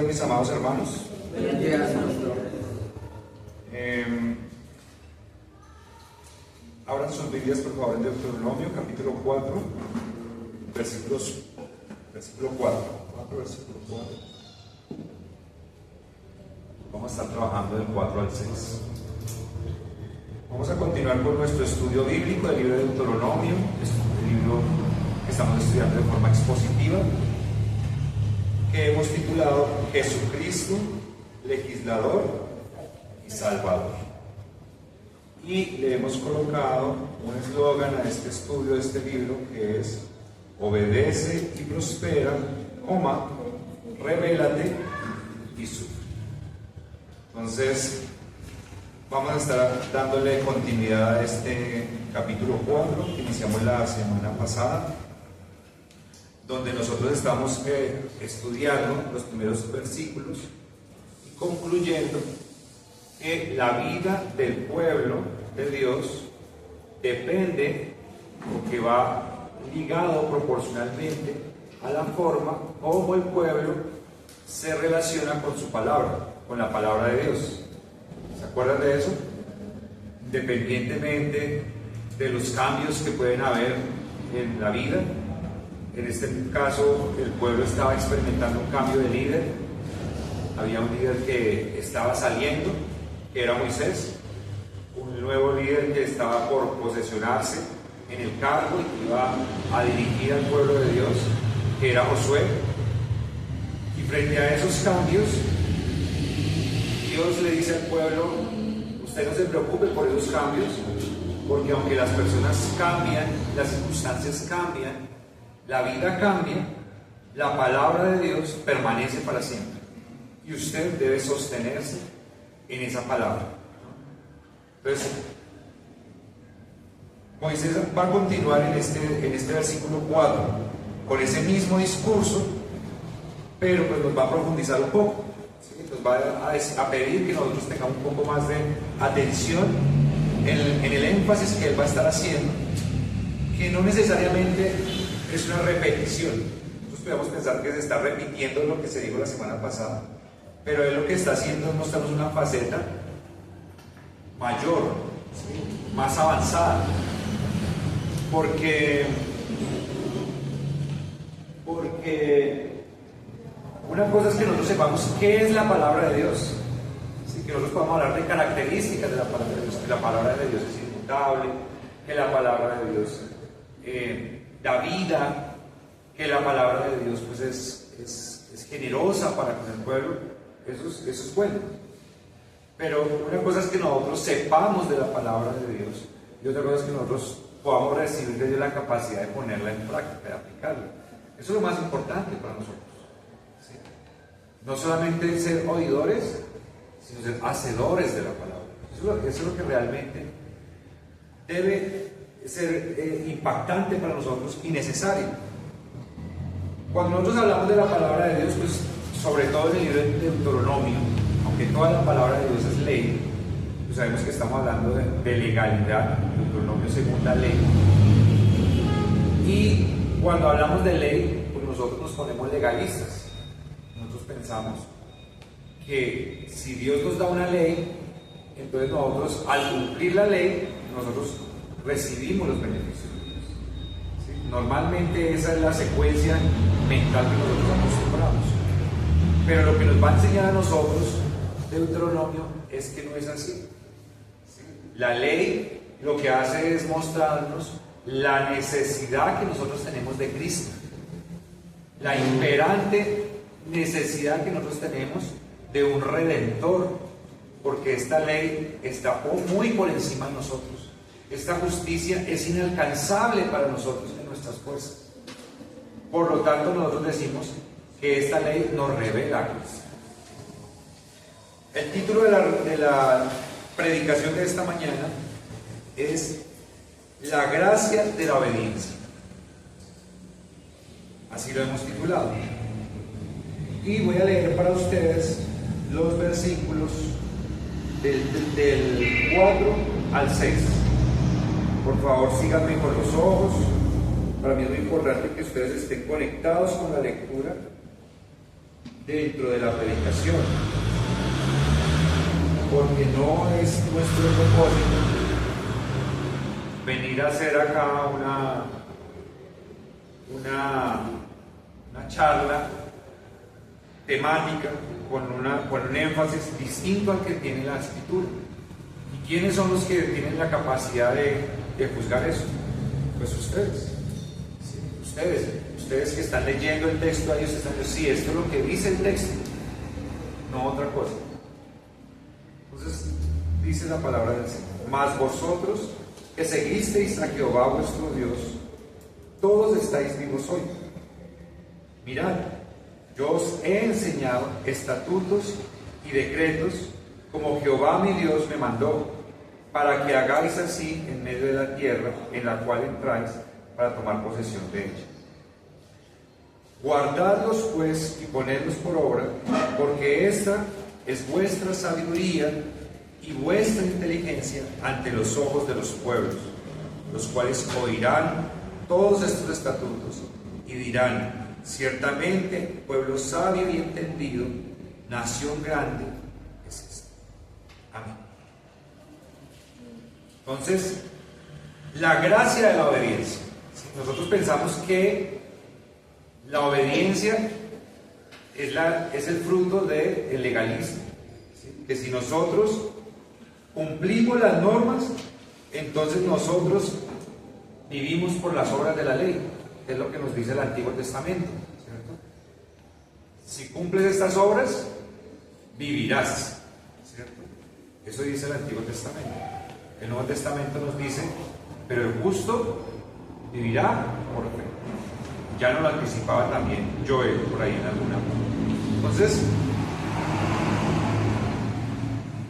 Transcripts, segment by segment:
días, mis amados hermanos. Buenos días, pastor. Abran sus Biblias, por favor, en Deuteronomio, capítulo 4, versículo 4. Vamos a estar trabajando del 4 al 6. Vamos a continuar con nuestro estudio bíblico del libro de Deuteronomio. Es un libro que estamos estudiando de forma expositiva, que hemos titulado Jesucristo, legislador y salvador. Y le hemos colocado un eslogan a este estudio de este libro, que es: obedece y prospera, revélate y sufre. Entonces, vamos a estar dándole continuidad a este capítulo 4 que iniciamos la semana pasada, donde nosotros estamos estudiando los primeros versículos y concluyendo que la vida del pueblo de Dios depende, o que va ligado proporcionalmente a la forma como el pueblo se relaciona con su palabra, con la palabra de Dios. ¿Se acuerdan de eso? Independientemente de los cambios que pueden haber en la vida. En este caso, el pueblo estaba experimentando un cambio de líder. Había un líder que estaba saliendo, que era Moisés, un nuevo líder que estaba por posesionarse en el cargo y que iba a dirigir al pueblo de Dios, que era Josué. Y frente a esos cambios, Dios le dice al pueblo: usted no se preocupe por esos cambios, porque aunque las personas cambian, las circunstancias cambian, la vida cambia, la palabra de Dios permanece para siempre. Y usted debe sostenerse en esa palabra. Entonces, Moisés va a continuar en este versículo 4 con ese mismo discurso, pero pues nos va a profundizar un poco, ¿sí? Nos va a pedir que nosotros tengamos un poco más de atención en el énfasis que él va a estar haciendo, que no necesariamente es una repetición. Nosotros podemos pensar que se está repitiendo lo que se dijo la semana pasada, pero él lo que está haciendo es mostrarnos una faceta mayor, ¿sí? Más avanzada, porque una cosa es que nosotros sepamos qué es la palabra de Dios, ¿sí? Que nosotros podamos hablar de características de la palabra de Dios, que la palabra de Dios es inmutable, que la palabra de Dios da vida, que la palabra de Dios pues es generosa para con el pueblo. Eso es bueno. Pero una cosa es que nosotros sepamos de la palabra de Dios, y otra cosa es que nosotros podamos recibir de Dios la capacidad de ponerla en práctica, de aplicarla. Eso es lo más importante para nosotros, ¿sí? No solamente ser oidores, sino ser hacedores de la palabra. Eso es lo que realmente debe ser impactante para nosotros y necesario. Cuando nosotros hablamos de la palabra de Dios, pues sobre todo en el libro de Deuteronomio, aunque toda la palabra de Dios es ley, pues sabemos que estamos hablando de legalidad. Deuteronomio es segunda ley. Y cuando hablamos de ley, pues nosotros nos ponemos legalistas. Nosotros pensamos que si Dios nos da una ley, entonces nosotros, al cumplir la ley, nosotros recibimos los beneficios de Dios, ¿sí? Normalmente esa es la secuencia mental que nosotros acostumbramos. Pero lo que nos va a enseñar a nosotros Deuteronomio es que no es así, ¿sí? La ley lo que hace es mostrarnos la necesidad que nosotros tenemos de Cristo, la imperante necesidad que nosotros tenemos de un Redentor, porque esta ley está muy por encima de nosotros. Esta justicia es inalcanzable para nosotros en nuestras fuerzas. Por lo tanto, nosotros decimos que esta ley nos revela a Cristo. El título de la predicación de esta mañana es La gracia de la obediencia. Así lo hemos titulado. Y voy a leer para ustedes los versículos del 4 al 6. Por favor, síganme con los ojos. Para mí es muy importante que ustedes estén conectados con la lectura dentro de la predicación, porque no es nuestro propósito venir a hacer acá una charla temática con un énfasis distinto al que tiene la Escritura. ¿Y quiénes son los que tienen la capacidad de juzgar eso? Pues ustedes. Sí, ustedes que están leyendo el texto, ellos están diciendo, sí, esto es lo que dice el texto, no otra cosa. Entonces, dice la palabra del Señor: mas vosotros que seguisteis a Jehová vuestro Dios, todos estáis vivos hoy. Mirad, yo os he enseñado estatutos y decretos, como Jehová mi Dios me mandó, para que hagáis así en medio de la tierra en la cual entráis para tomar posesión de ella. Guardadlos pues y ponedlos por obra, porque esta es vuestra sabiduría y vuestra inteligencia ante los ojos de los pueblos, los cuales oirán todos estos estatutos y dirán: ciertamente pueblo sabio y entendido, nación grande es esta. Amén. Entonces, la gracia de la obediencia. Nosotros pensamos que la obediencia es el fruto del legalismo, ¿sí? Que si nosotros cumplimos las normas, entonces nosotros vivimos por las obras de la ley, que es lo que nos dice el Antiguo Testamento, ¿cierto? Si cumples estas obras, vivirás, ¿cierto? Eso dice el Antiguo Testamento. El Nuevo Testamento nos dice: pero el justo vivirá por fe. Ya nos lo anticipaba también Joel por ahí en alguna. Entonces,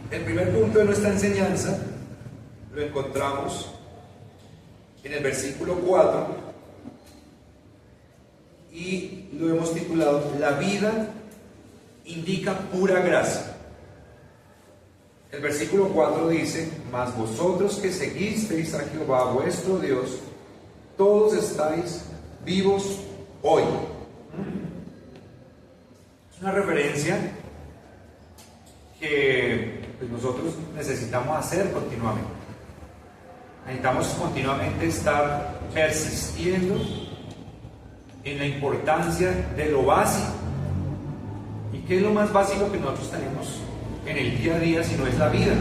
el primer punto de nuestra enseñanza lo encontramos en el versículo 4 y lo hemos titulado: la vida indica pura gracia. El versículo 4 dice: mas vosotros que seguisteis a Jehová vuestro Dios, todos estáis vivos hoy. Es una referencia que pues, nosotros necesitamos hacer continuamente. Necesitamos continuamente estar persistiendo en la importancia de lo básico. ¿Y qué es lo más básico que nosotros tenemos en el día a día si no es la vida?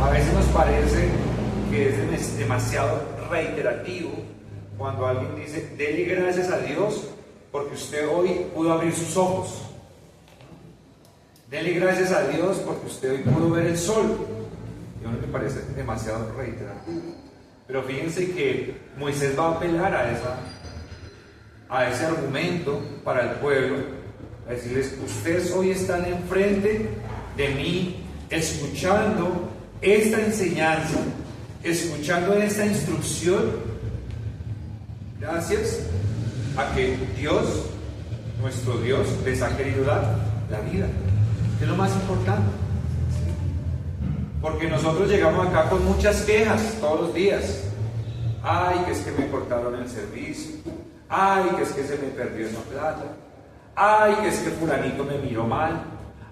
A veces nos parece que es demasiado reiterativo cuando alguien dice: dele gracias a Dios porque usted hoy pudo abrir sus ojos. Dele gracias a Dios porque usted hoy pudo ver el sol. Y a mí me parece demasiado reiterativo. Pero fíjense que Moisés va a apelar a ese argumento para el pueblo, a decirles: ustedes hoy están enfrente de mí, escuchando esta enseñanza, escuchando esta instrucción, gracias a que Dios, nuestro Dios, les ha querido dar la vida, que es lo más importante. Porque nosotros llegamos acá con muchas quejas todos los días. Ay, que es que me cortaron el servicio. Ay, que es que se me perdió esa plata. Ay, que es que fulanito me miró mal.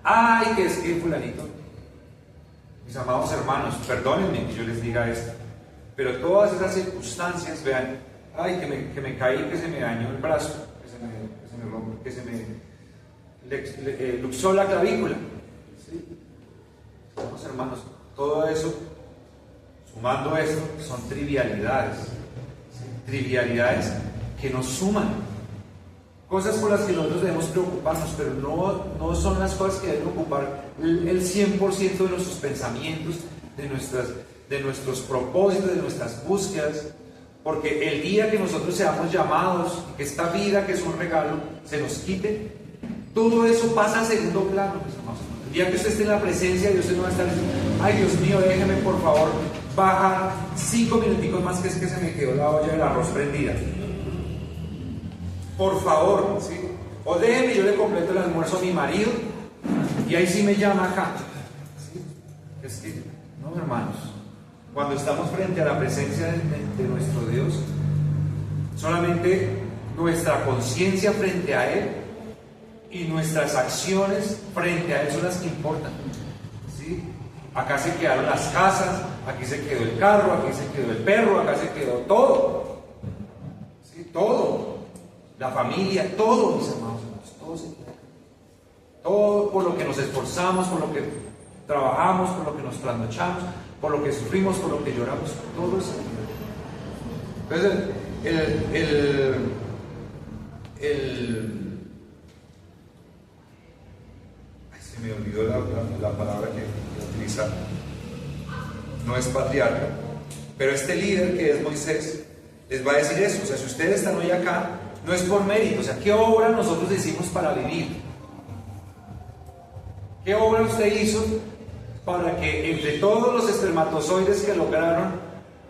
Ay, que es que fulanito... Mis amados hermanos, perdónenme que yo les diga esto, pero todas esas circunstancias, vean, ay, que me caí, que se me dañó el brazo, que se me luxó la clavícula. ¿Sí? Amados hermanos, todo eso, sumando esto, son trivialidades. ¿Sí? Trivialidades que nos suman. Cosas por las que nosotros debemos preocuparnos, pero no son las cosas que deben ocupar el 100% de nuestros pensamientos, de nuestros propósitos, de nuestras búsquedas. Porque el día que nosotros seamos llamados, y que esta vida que es un regalo se nos quite, todo eso pasa a segundo plano, mis hermanos. El día que usted esté en la presencia de Dios, usted no va a estar diciendo: ay, Dios mío, déjeme por favor bajar 5 minuticos más, que es que se me quedó la olla del arroz prendida. Por favor, ¿sí? O déjeme, yo le completo el almuerzo a mi marido y ahí sí me llama acá. ¿Sí? Es que, no, hermanos, cuando estamos frente a la presencia de nuestro Dios, solamente nuestra conciencia frente a Él y nuestras acciones frente a Él son las que importan. ¿Sí? Acá se quedaron las casas, aquí se quedó el carro, aquí se quedó el perro, acá se quedó todo. ¿Sí? Todo. La familia, todo, mis amados hermanos, todo se queda. Todo por lo que nos esforzamos, por lo que trabajamos, por lo que nos trasnochamos, por lo que sufrimos, por lo que lloramos, todo eso. Entonces, ay, se me olvidó la palabra que utiliza. No es patriarca, pero este líder que es Moisés les va a decir eso. O sea, si ustedes están hoy acá, no es por mérito. O sea, ¿qué obra nosotros hicimos para vivir? ¿Qué obra usted hizo para que entre todos los espermatozoides que lograron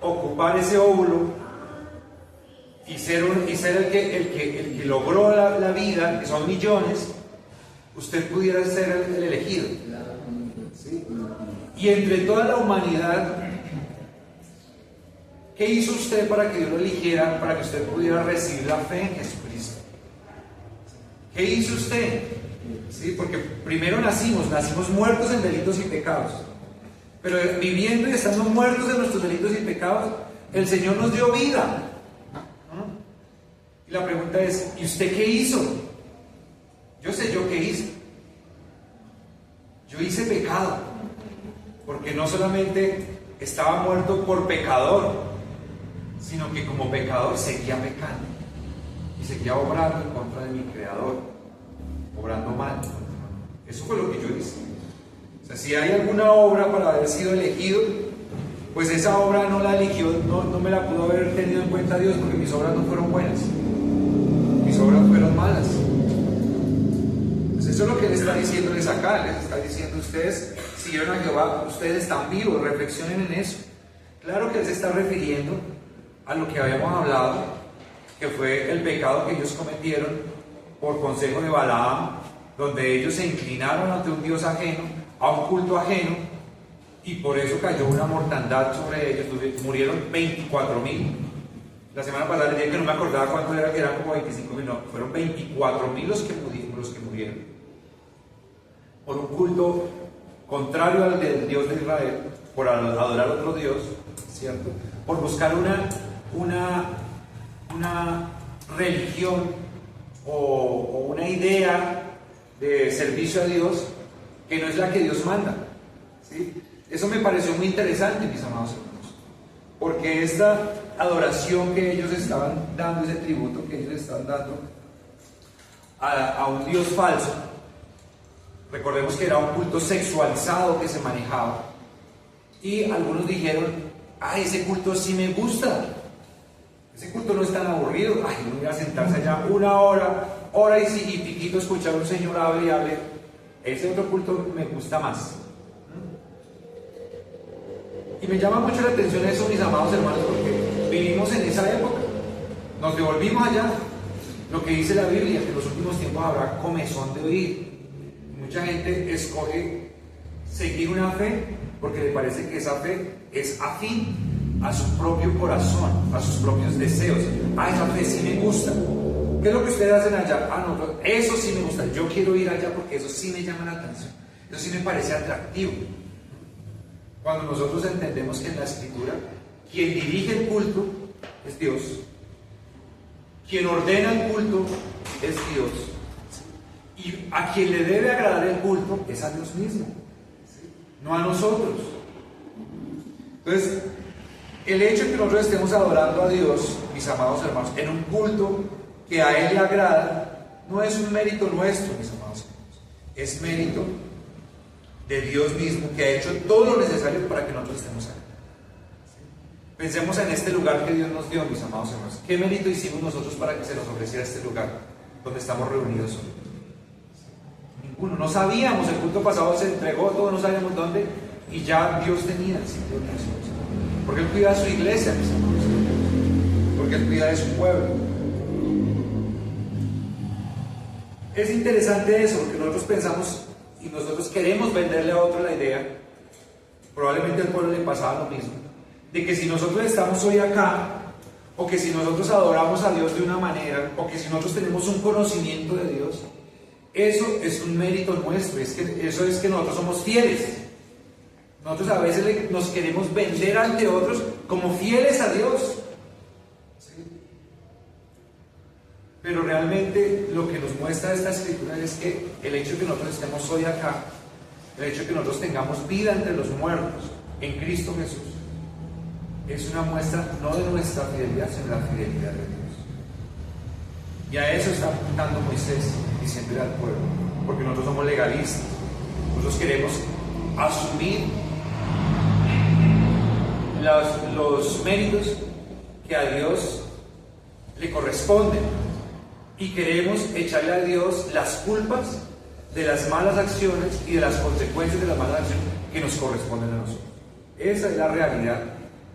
ocupar ese óvulo y ser el que logró la vida, que son millones, usted pudiera ser el elegido? ¿Sí? Y entre toda la humanidad, ¿qué hizo usted para que Dios lo eligiera, para que usted pudiera recibir la fe en Jesucristo? ¿Qué hizo usted? ¿Sí? Porque primero nacimos muertos en delitos y pecados. Pero viviendo y estando muertos en nuestros delitos y pecados, el Señor nos dio vida. Y la pregunta es, ¿y usted qué hizo? Yo sé yo qué hice. Yo hice pecado. Porque no solamente estaba muerto por pecador, sino que como pecador seguía pecando. Y seguía obrando en contra de mi Creador. Obrando mal. Eso fue lo que yo hice. O sea, si hay alguna obra para haber sido elegido, pues esa obra no la eligió, no me la pudo haber tenido en cuenta Dios, porque mis obras no fueron buenas. Mis obras fueron malas. Pues eso es lo que le está diciéndoles acá. Les está diciendo, ustedes siguieron a Jehová, ustedes están vivos, reflexionen en eso. Claro que él se está refiriendo a lo que habíamos hablado, que fue el pecado que ellos cometieron por consejo de Balaam, donde ellos se inclinaron ante un Dios ajeno, a un culto ajeno, y por eso cayó una mortandad sobre ellos. Murieron 24,000. La semana pasada les dije que no me acordaba cuánto era, que eran como 25,000, no, fueron 24,000 los que murieron por un culto contrario al del Dios de Israel, por adorar a otro Dios, ¿cierto? Por buscar una religión o una idea de servicio a Dios que no es la que Dios manda. ¿Sí? Eso me pareció muy interesante, mis amados hermanos, porque esta adoración que ellos estaban dando, ese tributo que ellos estaban dando a un Dios falso, recordemos que era un culto sexualizado que se manejaba, y algunos dijeron, ese culto sí me gusta. Ese culto no es tan aburrido. Uno iba a sentarse allá una hora y piquito, escuchar a un señor hable y hable. Ese otro culto me gusta más. Y me llama mucho la atención eso, mis amados hermanos, porque vivimos en esa época. Nos devolvimos allá. Lo que dice la Biblia, que en los últimos tiempos habrá comezón de oír. Mucha gente escoge seguir una fe porque le parece que esa fe es afín a su propio corazón, a sus propios deseos. Esa fe sí me gusta. ¿Qué es lo que ustedes hacen allá? No, eso sí me gusta. Yo quiero ir allá porque eso sí me llama la atención. Eso sí me parece atractivo. Cuando nosotros entendemos que en la Escritura quien dirige el culto es Dios, quien ordena el culto es Dios, y a quien le debe agradar el culto es a Dios mismo, no a nosotros. Entonces, el hecho de que nosotros estemos adorando a Dios, mis amados hermanos, en un culto que a Él le agrada, no es un mérito nuestro, mis amados hermanos, es mérito de Dios mismo, que ha hecho todo lo necesario para que nosotros estemos aquí. Pensemos en este lugar que Dios nos dio, mis amados hermanos. ¿Qué mérito hicimos nosotros para que se nos ofreciera este lugar donde estamos reunidos hoy? Ninguno. No sabíamos, el culto pasado se entregó, todos no sabíamos dónde, y ya Dios tenía el sitio de nosotros. Porque Él cuida de su iglesia, mis amados hermanos. Porque Él cuida de su pueblo. Es interesante eso, porque nosotros pensamos y nosotros queremos venderle a otro la idea, probablemente al pueblo le pasaba lo mismo, de que si nosotros estamos hoy acá, o que si nosotros adoramos a Dios de una manera, o que si nosotros tenemos un conocimiento de Dios, eso es un mérito nuestro, eso es que nosotros somos fieles. Nosotros a veces nos queremos vender ante otros como fieles a Dios. ¿Sí? Pero realmente lo que nos muestra esta escritura es que el hecho de que nosotros estemos hoy acá, el hecho de que nosotros tengamos vida entre los muertos en Cristo Jesús, es una muestra no de nuestra fidelidad, sino de la fidelidad de Dios. Y a eso está apuntando Moisés diciéndole al pueblo, porque nosotros somos legalistas, nosotros queremos asumir los méritos que a Dios le corresponden y queremos echarle a Dios las culpas de las malas acciones y de las consecuencias de las malas acciones que nos corresponden a nosotros. Esa es la realidad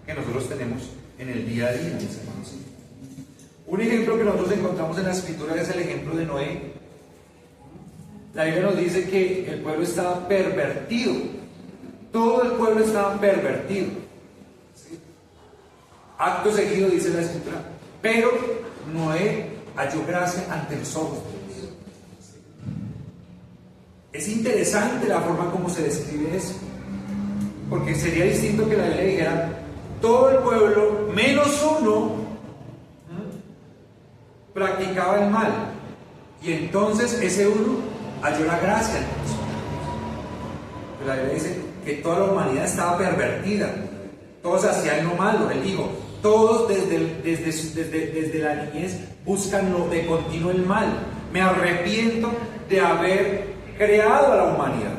que nosotros tenemos en el día a día, mis hermanos. Un ejemplo que nosotros encontramos en la Escritura es el ejemplo de Noé. La Biblia nos dice que el pueblo estaba pervertido. Todo el pueblo estaba pervertido. ¿Sí? Acto seguido dice la Escritura, pero Noé halló gracia ante los ojos de Dios. Es interesante la forma como se describe eso, porque sería distinto que la Biblia dijera todo el pueblo menos uno practicaba el mal, y entonces ese uno halló la gracia ante los ojos. Pero la Biblia dice que toda la humanidad estaba pervertida, todos hacían lo malo, el hijo. Todos desde la niñez buscan lo de continuo el mal. Me arrepiento de haber creado a la humanidad.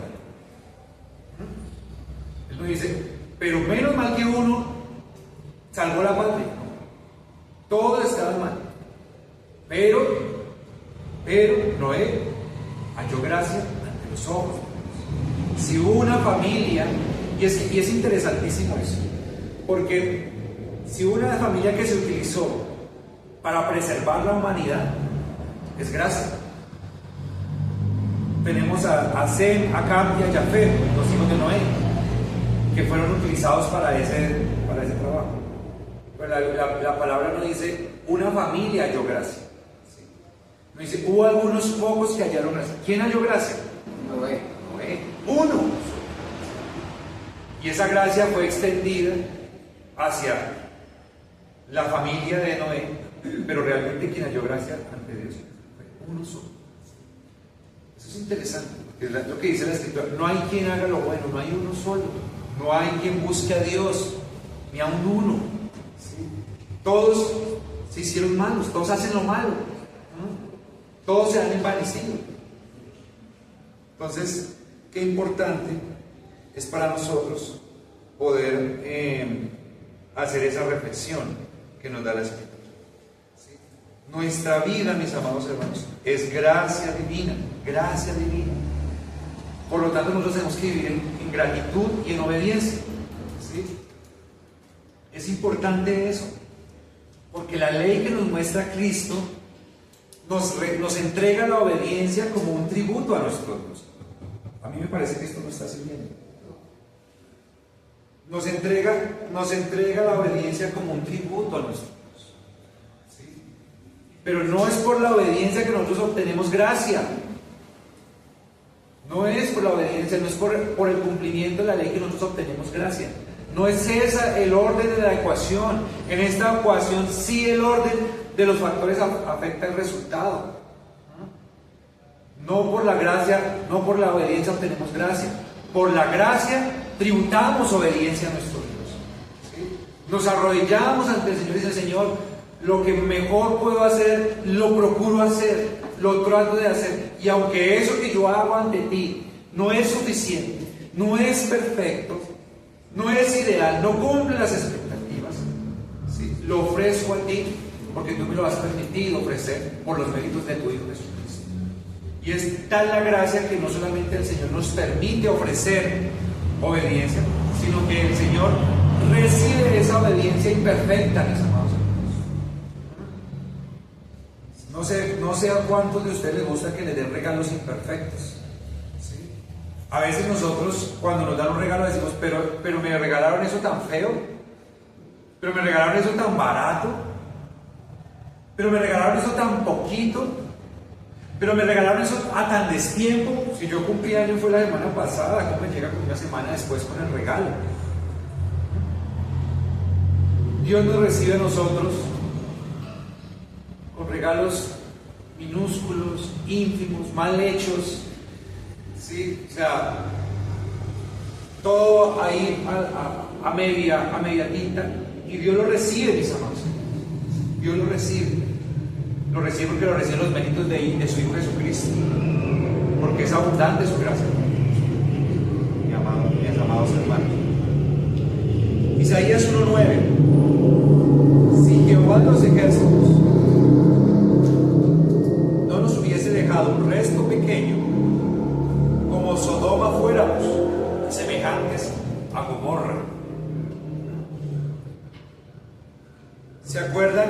Él nos dice, pero menos mal que uno salvó la patria. Todos estaban mal. Pero Noé halló gracia ante los ojos. Si hubo una familia, y es interesantísimo eso, porque si hubo una familia que se utilizó para preservar la humanidad, es gracia. Tenemos a Sem, a Cam y a Jafet, los hijos de Noé, que fueron utilizados para ese trabajo. Pero la palabra no dice una familia halló gracia. No dice hubo algunos pocos que hallaron gracia. ¿Quién halló gracia? Noé. Uno. Y esa gracia fue extendida hacia la familia de Noé, pero realmente quien halló gracia ante Dios fue uno solo. Eso es interesante, porque es lo que dice la Escritura: no hay quien haga lo bueno, no hay uno solo, no hay quien busque a Dios, ni a un uno. ¿Sí? Todos se hicieron malos, todos hacen lo malo, ¿no? Todos se han envanecido. Entonces, qué importante es para nosotros poder hacer esa reflexión que nos da la Escritura. ¿Sí? Nuestra vida, mis amados hermanos, es gracia divina, gracia divina. Por lo tanto, nosotros tenemos que vivir en gratitud y en obediencia. ¿Sí? Es importante eso, porque la ley que nos muestra Cristo nos entrega la obediencia como un tributo a nuestro Dios. A mí me parece que esto no está sirviendo. Nos entrega la obediencia como un tributo a nuestro Dios. ¿Sí? Pero no es por la obediencia que nosotros obtenemos gracia. No es por la obediencia, no es por el cumplimiento de la ley que nosotros obtenemos gracia. No es esa el orden de la ecuación. En esta ecuación sí el orden de los factores afecta el resultado. No por la gracia, no por la obediencia obtenemos gracia. Por la gracia tributamos obediencia a nuestro Dios. ¿Sí? Nos arrodillamos ante el Señor y dice: Señor, lo que mejor puedo hacer, lo procuro hacer, lo trato de hacer. Y aunque eso que yo hago ante ti no es suficiente, no es perfecto, no es ideal, no cumple las expectativas, ¿sí? Lo ofrezco a ti porque tú me lo has permitido ofrecer por los méritos de tu Hijo Jesucristo. Y es tal la gracia que no solamente el Señor nos permite ofrecer obediencia, sino que el Señor recibe esa obediencia imperfecta, mis amados hermanos. No sé a cuántos de ustedes les gusta que les den regalos imperfectos. ¿Sí? A veces nosotros, cuando nos dan un regalo, decimos: pero me regalaron eso tan feo, pero me regalaron eso tan barato, pero me regalaron eso tan poquito. Pero me regalaron eso a tan destiempo. Si yo cumplí año fue la semana pasada, ¿cómo me llega con una semana después con el regalo? Dios nos recibe a nosotros con regalos minúsculos, ínfimos, mal hechos, ¿sí? O sea, todo ahí a media tinta, y Dios lo recibe, mis amados. Dios lo recibe. Lo recibe porque lo reciben los méritos de su Hijo Jesucristo, porque es abundante su gracia, mis amados hermanos. Isaías 1:9. Si Jehová de los ejércitos no nos hubiese dejado un resto pequeño, como Sodoma fuéramos, semejantes a Gomorra. ¿Se acuerdan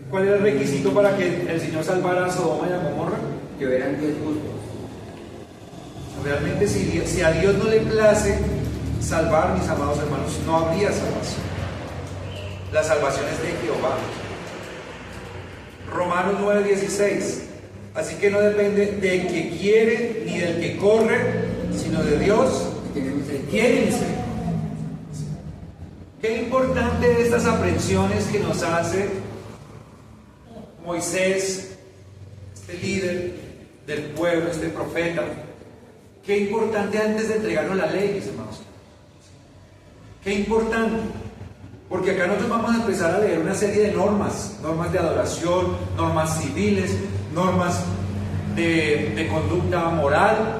cuál era el requisito para que el Señor salvara a Sodoma y a Gomorra? Que eran 10 justos. Realmente, si a Dios no le place salvar, mis amados hermanos, no habría salvación. La salvación es de Jehová. Romanos 9:16. Así que no depende del que quiere ni del que corre, sino de Dios que tiene misericordia. Qué importante de estas aprensiones que nos hace Moisés, este líder del pueblo, este profeta. Qué importante antes de entregarnos la ley, mis hermanos. Qué importante. Porque acá nosotros vamos a empezar a leer una serie de normas de adoración, normas civiles, normas de conducta moral.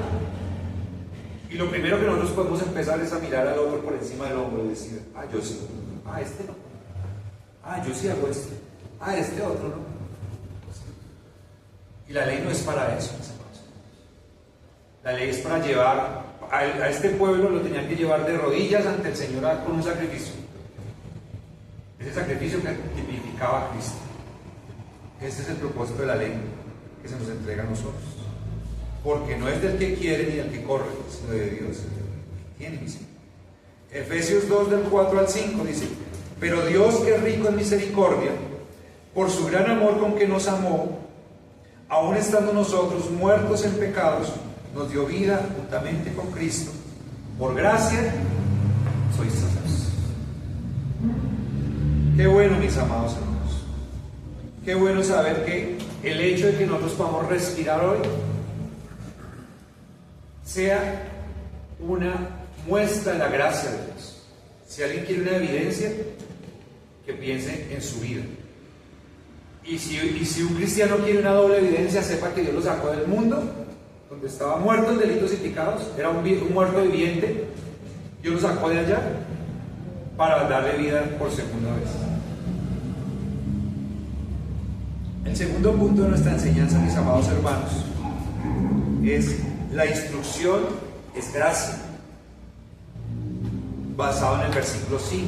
Y lo primero que nosotros podemos empezar es a mirar al otro por encima del hombro y decir, yo sí, este no, yo sí hago esto, este otro no. Y la ley no es para eso, mis hermanos. La ley es para llevar a este pueblo, lo tenían que llevar de rodillas ante el Señor con un sacrificio. Ese sacrificio que tipificaba a Cristo. Ese es el propósito de la ley que se nos entrega a nosotros. Porque no es del que quiere ni del que corre, sino de Dios. Tiene misericordia. Efesios 2, del 4 al 5 dice: pero Dios, que es rico en misericordia, por su gran amor con que nos amó, aun estando nosotros muertos en pecados, nos dio vida juntamente con Cristo. Por gracia sois salvos. Qué bueno, mis amados hermanos. Qué bueno saber que el hecho de que nosotros podamos respirar hoy sea una muestra de la gracia de Dios. Si alguien quiere una evidencia, que piense en su vida. Y si un cristiano quiere una doble evidencia, sepa que Dios lo sacó del mundo, donde estaba muerto en delitos y pecados, era un muerto viviente. Dios lo sacó de allá para darle vida por segunda vez. El segundo punto de nuestra enseñanza, mis amados hermanos, es la instrucción es gracia, basado en el versículo 5,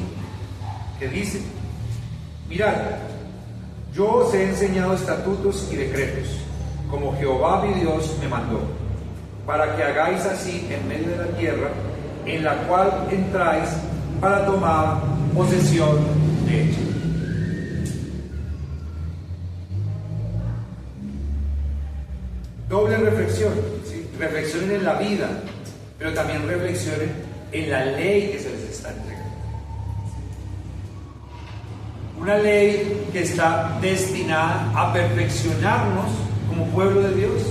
que dice: mirad, yo os he enseñado estatutos y decretos, como Jehová mi Dios me mandó, para que hagáis así en medio de la tierra, en la cual entráis para tomar posesión de ella. Doble reflexión, ¿sí? Reflexionen en la vida, pero también reflexionen en la ley que se les está entregando. Una ley que está destinada a perfeccionarnos como pueblo de Dios.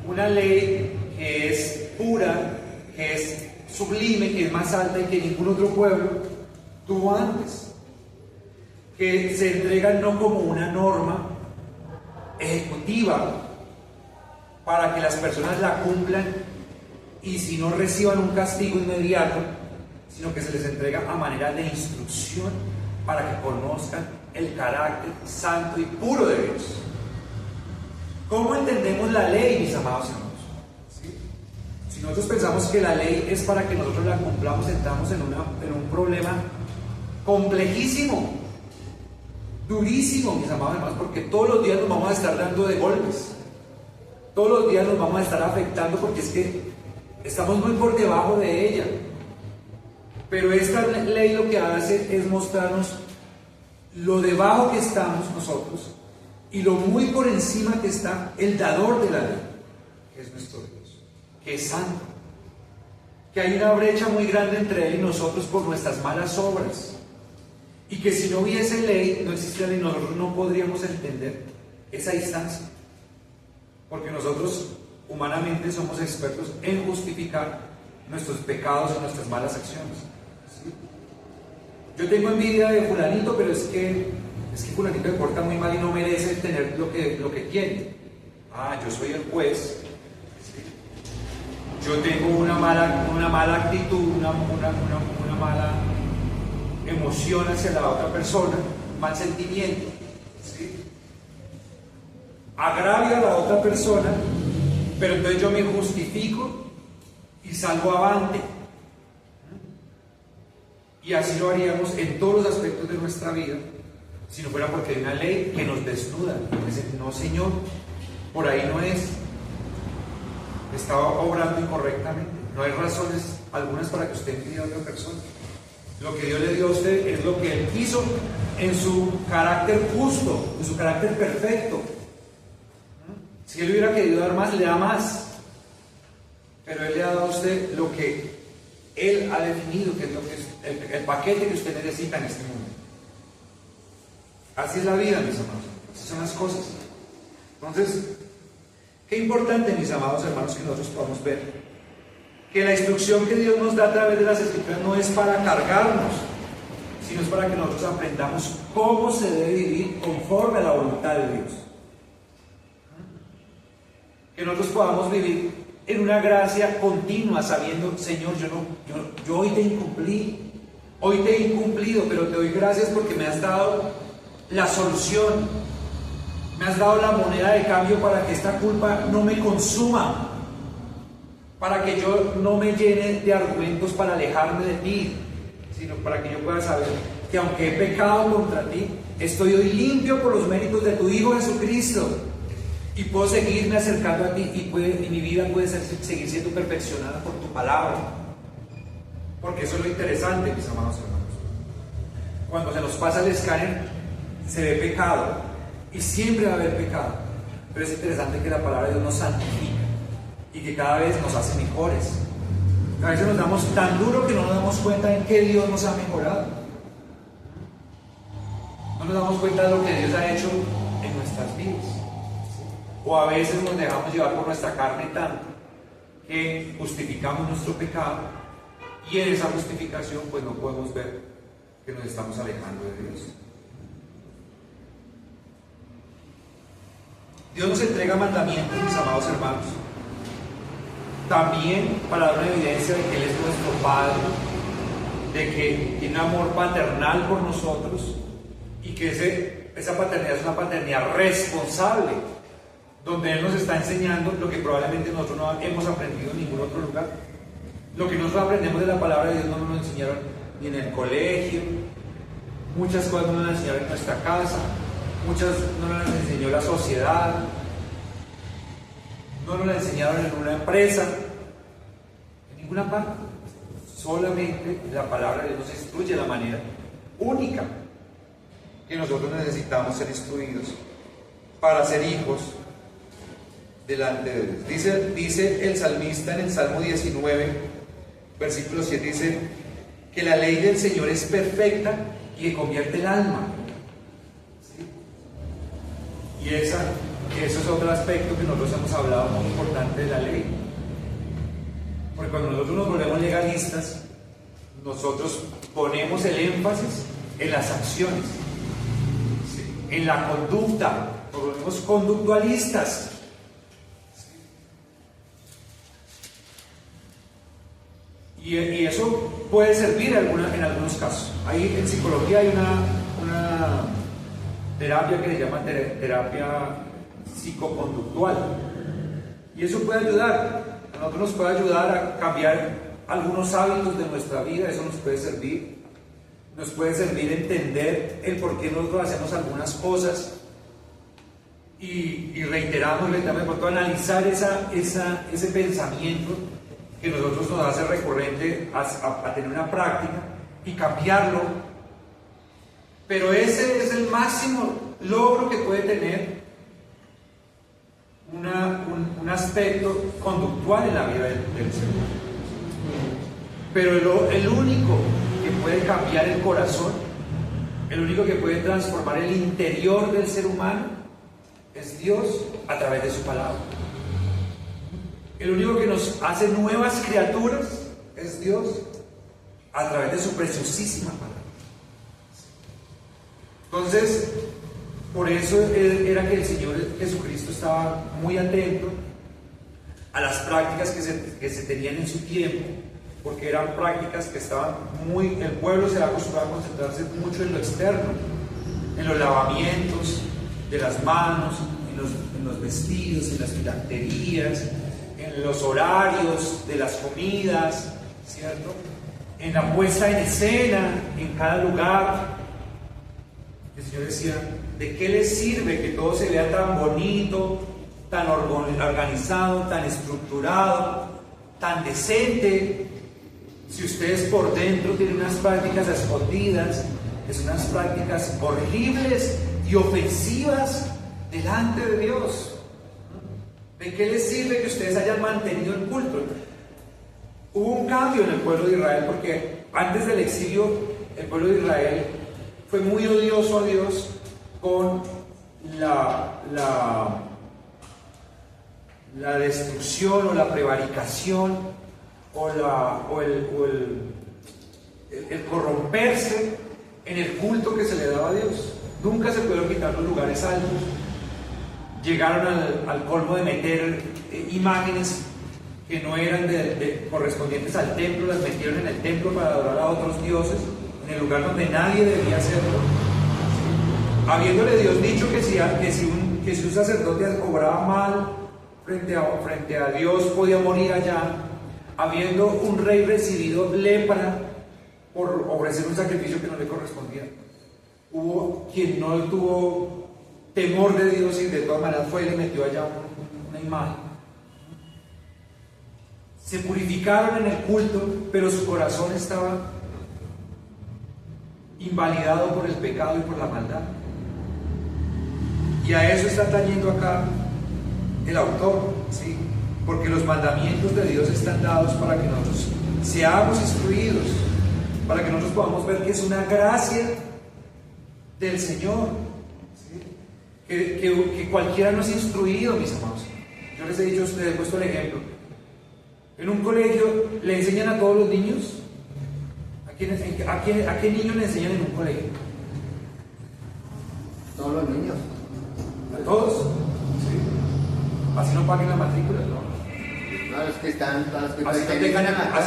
Una ley que es pura, que es sublime, que es más alta y que ningún otro pueblo tuvo antes. Que se entrega no como una norma ejecutiva para que las personas la cumplan y si no reciban un castigo inmediato, sino que se les entrega a manera de instrucción para que conozcan el carácter santo y puro de Dios. ¿Cómo entendemos la ley, mis amados hermanos? ¿Sí? Si nosotros pensamos que la ley es para que nosotros la cumplamos, entramos en un problema complejísimo, durísimo, mis amados hermanos, porque todos los días nos vamos a estar dando de golpes, todos los días nos vamos a estar afectando, porque es que estamos muy por debajo de ella. Pero esta ley lo que hace es mostrarnos lo debajo que estamos nosotros y lo muy por encima que está el dador de la ley, que es nuestro Dios, que es santo, que hay una brecha muy grande entre Él y nosotros por nuestras malas obras, y que si no hubiese ley, no existiera ley, nosotros no podríamos entender esa distancia, porque nosotros humanamente somos expertos en justificar nuestros pecados o nuestras malas acciones, ¿sí? Yo tengo envidia de fulanito, pero es que fulanito se porta muy mal y no merece tener lo que quiere. Yo soy el juez, ¿sí? Yo tengo una mala actitud, una mala emoción hacia la otra persona, mal sentimiento, ¿sí? Agravio a la otra persona, pero entonces yo me justifico y salgo avante. Y así lo haríamos en todos los aspectos de nuestra vida, si no fuera porque hay una ley que nos desnuda. Dice, no, Señor, por ahí no es. Estaba obrando incorrectamente. No hay razones algunas para que usted envidie a otra persona. Lo que Dios le dio a usted es lo que Él quiso en su carácter justo, en su carácter perfecto. Si Él hubiera querido dar más, le da más. Pero Él le ha dado a usted lo que Él ha definido, que es lo que es el paquete que usted necesita en este momento. Así es la vida, mis amados. Así son las cosas. Entonces, qué importante, mis amados hermanos, que nosotros podamos ver que la instrucción que Dios nos da a través de las Escrituras no es para cargarnos, sino es para que nosotros aprendamos cómo se debe vivir conforme a la voluntad de Dios. Que nosotros podamos vivir en una gracia continua, sabiendo, Señor, yo hoy te incumplí, hoy te he incumplido, pero te doy gracias porque me has dado la solución, me has dado la moneda de cambio para que esta culpa no me consuma, para que yo no me llene de argumentos para alejarme de ti, sino para que yo pueda saber que aunque he pecado contra ti, estoy hoy limpio por los méritos de tu Hijo Jesucristo. Y puedo seguirme acercando a ti y mi vida puede seguir siendo perfeccionada por tu palabra. Porque eso es lo interesante, mis amados hermanos. Cuando se nos pasa el escáner, se ve pecado. Y siempre va a haber pecado. Pero es interesante que la palabra de Dios nos santifica. Y que cada vez nos hace mejores. A veces nos damos tan duro que no nos damos cuenta en qué Dios nos ha mejorado. No nos damos cuenta de lo que Dios ha hecho en nuestras vidas. O a veces nos dejamos llevar por nuestra carne tanto que justificamos nuestro pecado y en esa justificación pues no podemos ver que nos estamos alejando de Dios. Dios nos entrega mandamientos, mis amados hermanos, también para dar una evidencia de que Él es nuestro Padre, de que tiene un amor paternal por nosotros y que esa paternidad es una paternidad responsable, donde Él nos está enseñando lo que probablemente nosotros no hemos aprendido en ningún otro lugar. Lo que nosotros aprendemos de la palabra de Dios no nos lo enseñaron ni en el colegio, muchas cosas no nos las enseñaron en nuestra casa, muchas no nos las enseñó la sociedad, no nos las enseñaron en una empresa, en ninguna parte. Solamente la palabra de Dios nos instruye de la manera única que nosotros necesitamos ser instruidos para ser hijos delante de Dios. Dice el salmista en el Salmo 19, versículo 7, dice que la ley del Señor es perfecta y que convierte el alma. ¿Sí? Y eso es otro aspecto que nosotros hemos hablado muy importante de la ley. Porque cuando nosotros nos volvemos legalistas, nosotros ponemos el énfasis en las acciones, ¿sí? En la conducta, nos volvemos conductualistas. Y eso puede servir en algunos casos. Ahí en psicología hay una terapia que se llama terapia psicoconductual. Y eso puede ayudar. A nosotros nos puede ayudar a cambiar algunos hábitos de nuestra vida. Eso nos puede servir. Nos puede servir entender el por qué nosotros hacemos algunas cosas. Y reiteramos, por todo analizar ese pensamiento que nosotros nos hace recurrente a tener una práctica y cambiarlo. Pero ese es el máximo logro que puede tener un aspecto conductual en la vida del ser humano. Pero el único que puede cambiar el corazón, el único que puede transformar el interior del ser humano, es Dios a través de su palabra. El único que nos hace nuevas criaturas es Dios a través de su preciosísima palabra. Entonces, por eso era que el Señor Jesucristo estaba muy atento a las prácticas que se tenían en su tiempo, porque eran prácticas que estaban el pueblo se acostumbraba a concentrarse mucho en lo externo, en los lavamientos de las manos, en los vestidos, en las filanterías, en los horarios de las comidas, ¿cierto? En la puesta en escena, en cada lugar. El Señor decía, ¿de qué les sirve que todo se vea tan bonito, tan organizado, tan estructurado, tan decente, si ustedes por dentro tienen unas prácticas escondidas, es unas prácticas horribles y ofensivas delante de Dios? ¿De qué les sirve que ustedes hayan mantenido el culto? Hubo un cambio en el pueblo de Israel, porque antes del exilio el pueblo de Israel fue muy odioso a Dios con la destrucción o la prevaricación o el corromperse en el culto que se le daba a Dios. Nunca se pudieron quitar los lugares altos. Llegaron al colmo de meter imágenes que no eran correspondientes al templo, las metieron en el templo para adorar a otros dioses, en el lugar donde nadie debía hacerlo. Habiéndole Dios dicho que si un sacerdote obraba mal frente a Dios podía morir allá, habiendo un rey recibido lepra por ofrecer un sacrificio que no le correspondía. Hubo quien no tuvo temor de Dios y de todas maneras fue y le metió allá una imagen. Se purificaron en el culto, pero su corazón estaba invalidado por el pecado y por la maldad. Y a eso está trayendo acá el autor, ¿sí? Porque los mandamientos de Dios están dados para que nosotros seamos instruidos, para que nosotros podamos ver que es una gracia del Señor, ¿sí? Que cualquiera no es instruido, mis amados. Yo les he dicho a ustedes, he puesto el ejemplo. En un colegio le enseñan a todos los niños. ¿A qué niños le enseñan en un colegio? Todos los niños. ¿A todos? Sí. Así no paguen la matrícula, ¿no? No, los que están, los que así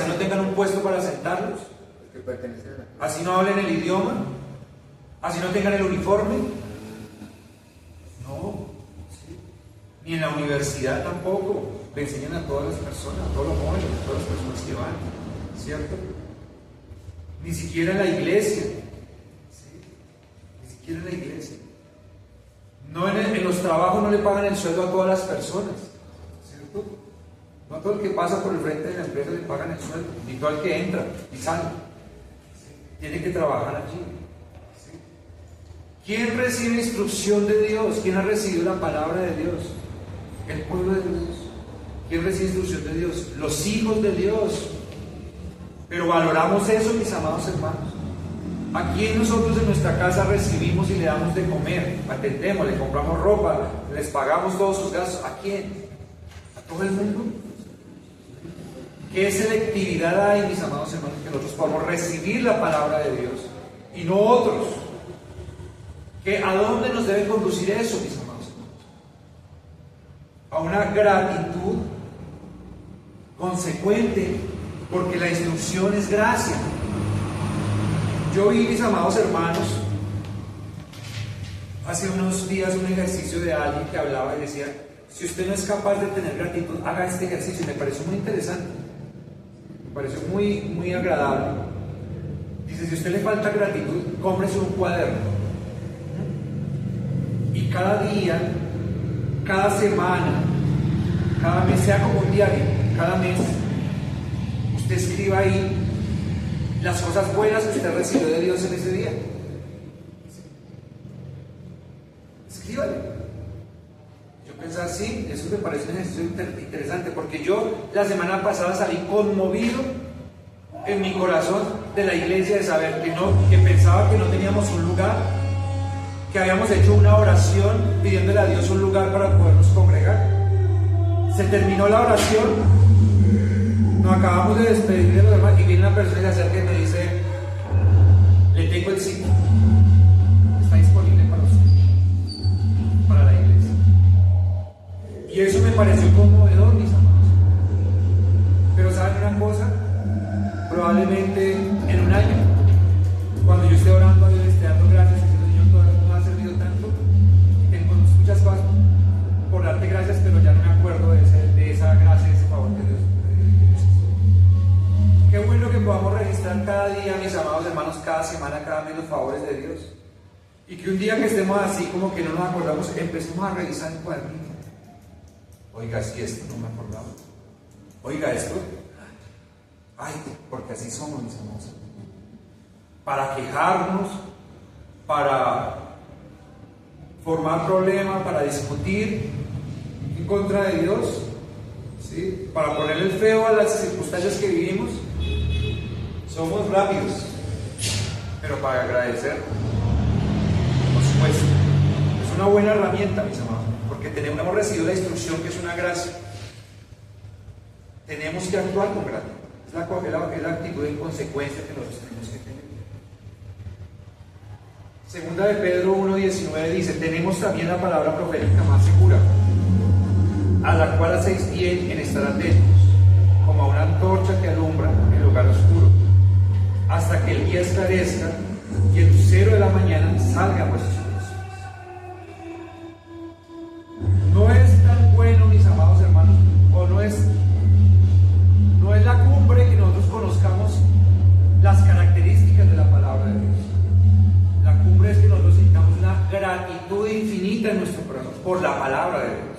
no tengan un puesto para sentarlos. Los que pertenecen a la... Así no hablen el idioma. Así no tengan el uniforme. No. Sí. Ni en la universidad tampoco. Le enseñan a todas las personas, a todos los jóvenes, a todas las personas que van, ¿cierto? Ni siquiera en la iglesia, ¿sí? Ni siquiera en la iglesia. No en los trabajos no le pagan el sueldo a todas las personas, ¿cierto? No a todo el que pasa por el frente de la empresa le pagan el sueldo, ni todo el que entra y sale, ¿sí? Tiene que trabajar allí, ¿sí? ¿Quién recibe instrucción de Dios? ¿Quién ha recibido la palabra de Dios? El pueblo de Dios. ¿Quién recibe instrucción de Dios? Los hijos de Dios. Pero valoramos eso, mis amados hermanos. ¿A quién nosotros en nuestra casa recibimos y le damos de comer? Atendemos, le compramos ropa, les pagamos todos sus gastos. ¿A quién? ¿A todo el mundo? ¿Qué selectividad hay, mis amados hermanos, que nosotros podamos recibir la palabra de Dios y no otros? ¿A dónde nos debe conducir eso, mis amados hermanos? A una gratitud consecuente, porque la instrucción es gracia. Yo vi, mis amados hermanos, hace unos días un ejercicio de alguien que hablaba y decía, si usted no es capaz de tener gratitud, haga este ejercicio. Y me pareció muy interesante, me pareció muy, muy agradable. Dice, si a usted le falta gratitud, cómprese un cuaderno y cada día, cada semana, cada mes, sea como un diario, cada mes usted escriba ahí las cosas buenas que usted recibió de Dios en ese día. Escríbale. Yo Pensar, sí, eso me parece un ejercicio interesante, porque yo la semana pasada salí conmovido en mi corazón de la iglesia, de saber que pensaba que no teníamos un lugar, que habíamos hecho una oración pidiéndole a Dios un lugar para podernos congregar. Se terminó la oración, nos acabamos de despedir de los demás y viene una persona y se acerca y me dice: le tengo el sitio, está disponible para usted, para la iglesia. Y eso me pareció conmovedor, mis amados. Pero ¿saben una cosa? Probablemente en un año, cuando yo esté orando a Dios, esté dando gracias, diciendo: Señor, todo esto no ha servido tanto, tengo muchas cosas por darte gracias, pero ya no me acuerdo de esa gracia, de ese favor de Dios. Qué bueno que podamos registrar cada día, mis amados hermanos, cada semana, cada mes, los favores de Dios. Y que un día que estemos así, como que no nos acordamos, empecemos a revisar el cuadernillo. Oiga, si esto no me acordaba. Oiga, esto. Ay, porque así somos, mis amados. Para quejarnos, para formar problemas, para discutir en contra de Dios, ¿sí? Para ponerle el feo a las circunstancias que vivimos. Somos rápidos, pero para agradecer, por supuesto, es una buena herramienta, mis amados, porque hemos recibido la instrucción, que es una gracia. Tenemos que actuar con gratitud. Es la actitud en consecuencia que nosotros tenemos que tener. Segunda de Pedro 1:19 dice: tenemos también la palabra profética más segura, a la cual hacéis bien en estar atentos, como a una antorcha que alumbra el lugar oscuro, hasta que el día esclarezca y el lucero de la mañana salga a vuestros corazones. No es tan bueno, mis amados hermanos, o no es la cumbre que nosotros conozcamos las características de la palabra de Dios. La cumbre es que nosotros sintamos una gratitud infinita en nuestro corazón por la palabra de Dios.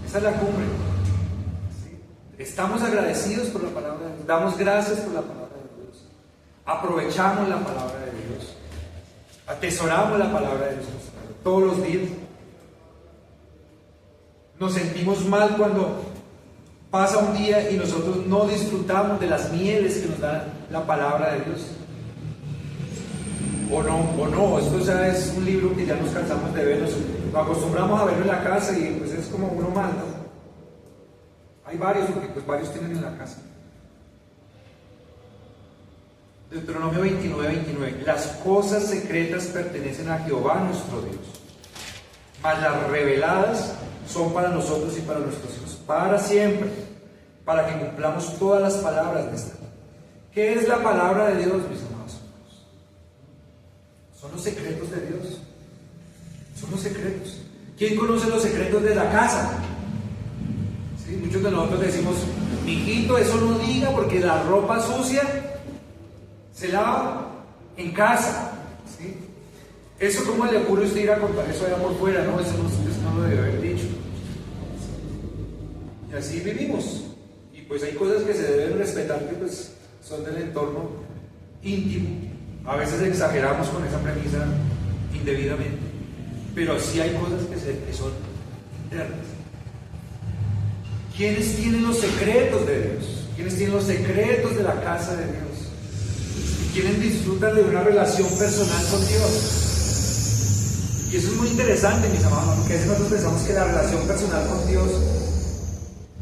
Esa es la cumbre. ¿Sí? Estamos agradecidos por la palabra de Dios, damos gracias por la palabra de Dios, aprovechamos la palabra de Dios, atesoramos la palabra de Dios todos los días. Nos sentimos mal cuando pasa un día y nosotros no disfrutamos de las mieles que nos da la palabra de Dios. O no, esto ya es un libro que ya nos cansamos de ver, nos acostumbramos a verlo en la casa y pues es como uno más, ¿no? Hay varios, porque pues varios tienen en la casa. Deuteronomio 29:29: las cosas secretas pertenecen a Jehová nuestro Dios, mas las reveladas son para nosotros y para nuestros hijos para siempre, para que cumplamos todas las palabras de esta ley. ¿Qué es la palabra de Dios, mis amados hermanos? Son los secretos de Dios. Son los secretos. ¿Quién conoce los secretos de la casa? ¿Sí? Muchos de nosotros decimos: mijito, eso no diga, porque la ropa sucia se lava en casa. ¿Sí? Eso, ¿cómo le ocurre a usted ir a contar eso allá por fuera? No, eso no lo debe haber dicho. Y así vivimos. Y pues hay cosas que se deben respetar, que pues son del entorno íntimo. A veces exageramos con esa premisa indebidamente, pero sí hay cosas que son internas. ¿Quiénes tienen los secretos de Dios? ¿Quiénes tienen los secretos de la casa de Dios? ¿Y quiénes disfrutan de una relación personal con Dios? Y eso es muy interesante, mis amados, porque a veces nosotros pensamos que la relación personal con Dios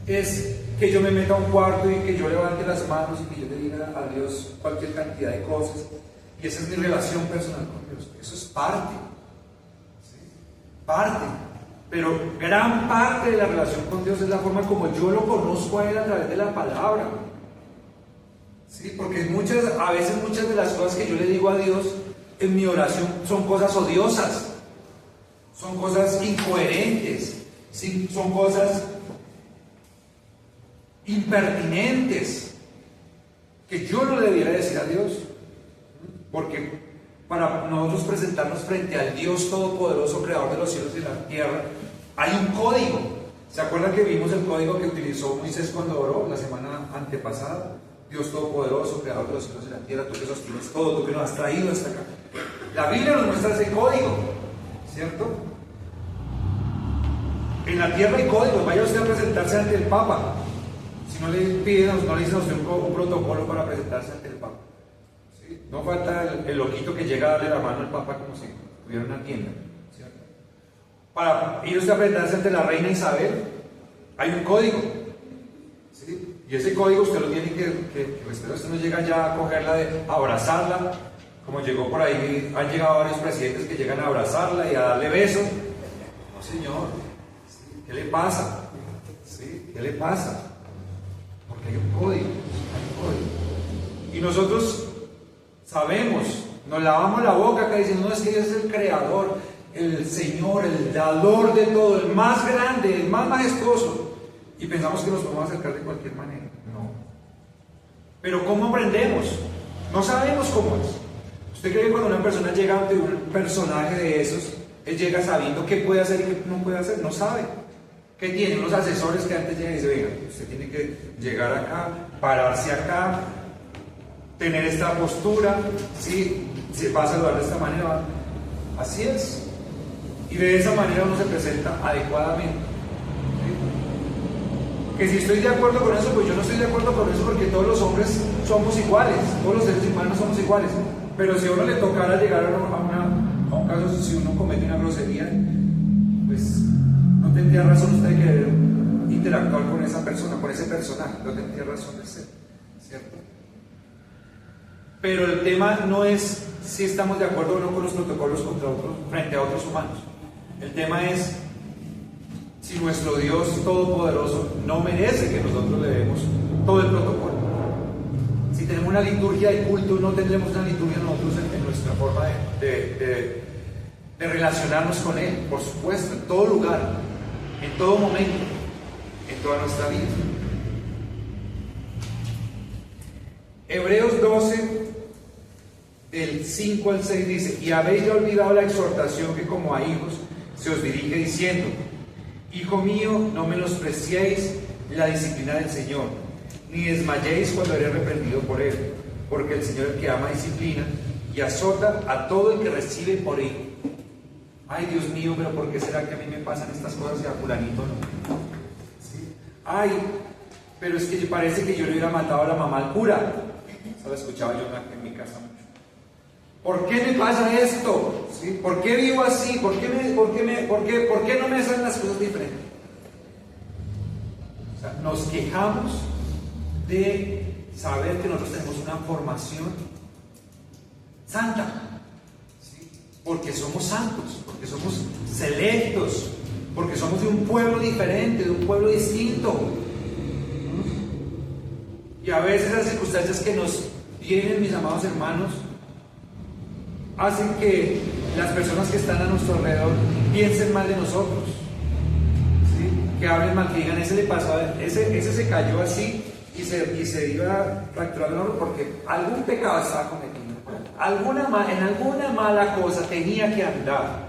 es que yo me meta a un cuarto y que yo levante las manos y que yo le diga a Dios cualquier cantidad de cosas, y esa es mi relación personal con Dios. Eso es parte, ¿sí? Parte, pero gran parte de la relación con Dios es la forma como yo lo conozco a Él a través de la palabra, ¿sí? Porque a veces muchas de las cosas que yo le digo a Dios en mi oración son cosas odiosas, son cosas incoherentes, ¿sí? Son cosas impertinentes que yo no le debiera decir a Dios, porque para nosotros presentarnos frente al Dios Todopoderoso, Creador de los cielos y la tierra, hay un código. ¿Se acuerdan que vimos el código que utilizó Moisés cuando oró la semana antepasada? Dios Todopoderoso, Creador de los cielos y la tierra, tú que sostienes todo, tú que nos has traído hasta acá. La Biblia nos muestra ese código, ¿cierto? En la tierra hay códigos, vaya usted a presentarse ante el Papa. Si no le piden, no le dicen a usted un protocolo para presentarse ante el Papa. ¿Sí? No falta el loquito que llega a darle la mano al Papa como si tuviera una tienda. ¿Cierto? Para ir usted a presentarse ante la reina Isabel, hay un código. ¿Sí? Y ese código usted lo tiene que respetar. Usted no llega ya a cogerla, a abrazarla, como llegó por ahí, han llegado varios presidentes que llegan a abrazarla y a darle besos. No, señor. ¿Sí? ¿Qué le pasa? ¿Sí? ¿Qué le pasa? Porque hay un código. Y nosotros sabemos, nos lavamos la boca acá diciendo, no, es que Dios es el creador, el Señor, el dador de todo, el más grande, el más majestuoso. Y pensamos que nos podemos acercar de cualquier manera. No. Pero ¿cómo aprendemos? No sabemos cómo es. ¿Usted cree que cuando una persona llega ante un personaje de esos, él llega sabiendo qué puede hacer y qué no puede hacer? No sabe. ¿Qué tiene? Unos asesores que antes llegan y dicen, venga, usted tiene que llegar acá, pararse acá, tener esta postura, ¿sí? Se va a saludar de esta manera. Así es. Y de esa manera uno se presenta adecuadamente. Que si estoy de acuerdo con eso, pues yo no estoy de acuerdo con eso porque todos los hombres somos iguales, todos los seres humanos somos iguales. Pero si a uno le tocara llegar a un caso, si uno comete una grosería, pues no tendría razón usted de querer interactuar con esa persona, con ese personaje, no tendría razón de ser, ¿cierto? Pero el tema no es si estamos de acuerdo o no con los protocolos frente a otros humanos. El tema es si nuestro Dios Todopoderoso no merece que nosotros le demos todo el protocolo. Si tenemos una liturgia de culto, no tendremos una liturgia nosotros en nuestra forma de relacionarnos con Él, por supuesto, en todo lugar, en todo momento, en toda nuestra vida. Hebreos 12, del 5 al 6 dice, y habéis ya olvidado la exhortación que como a hijos se os dirige diciendo, Hijo mío, no menospreciéis la disciplina del Señor, ni desmayéis cuando eres reprendido por Él, porque el Señor es el que ama disciplina y azota a todo el que recibe por Él. Ay, Dios mío, pero ¿por qué será que a mí me pasan estas cosas y a fulanito no? ¿Sí? Ay, pero es que parece que yo le hubiera matado a la mamá al cura. Eso lo escuchaba yo en mi casa mucho. ¿Por qué me pasa esto? ¿Sí? ¿Por qué vivo así? ¿Por qué no me salen las cosas diferentes? O sea, nos quejamos de saber que nosotros tenemos una formación santa, ¿sí? Porque somos santos, porque somos selectos, porque somos de un pueblo diferente, de un pueblo distinto. Y a veces las circunstancias que nos vienen, mis amados hermanos, hacen que las personas que están a nuestro alrededor piensen mal de nosotros, ¿sí? Que hablen mal, que digan, ese le pasó, ese se cayó así y se iba fracturando porque algún pecado estaba cometiendo, en alguna mala cosa tenía que andar,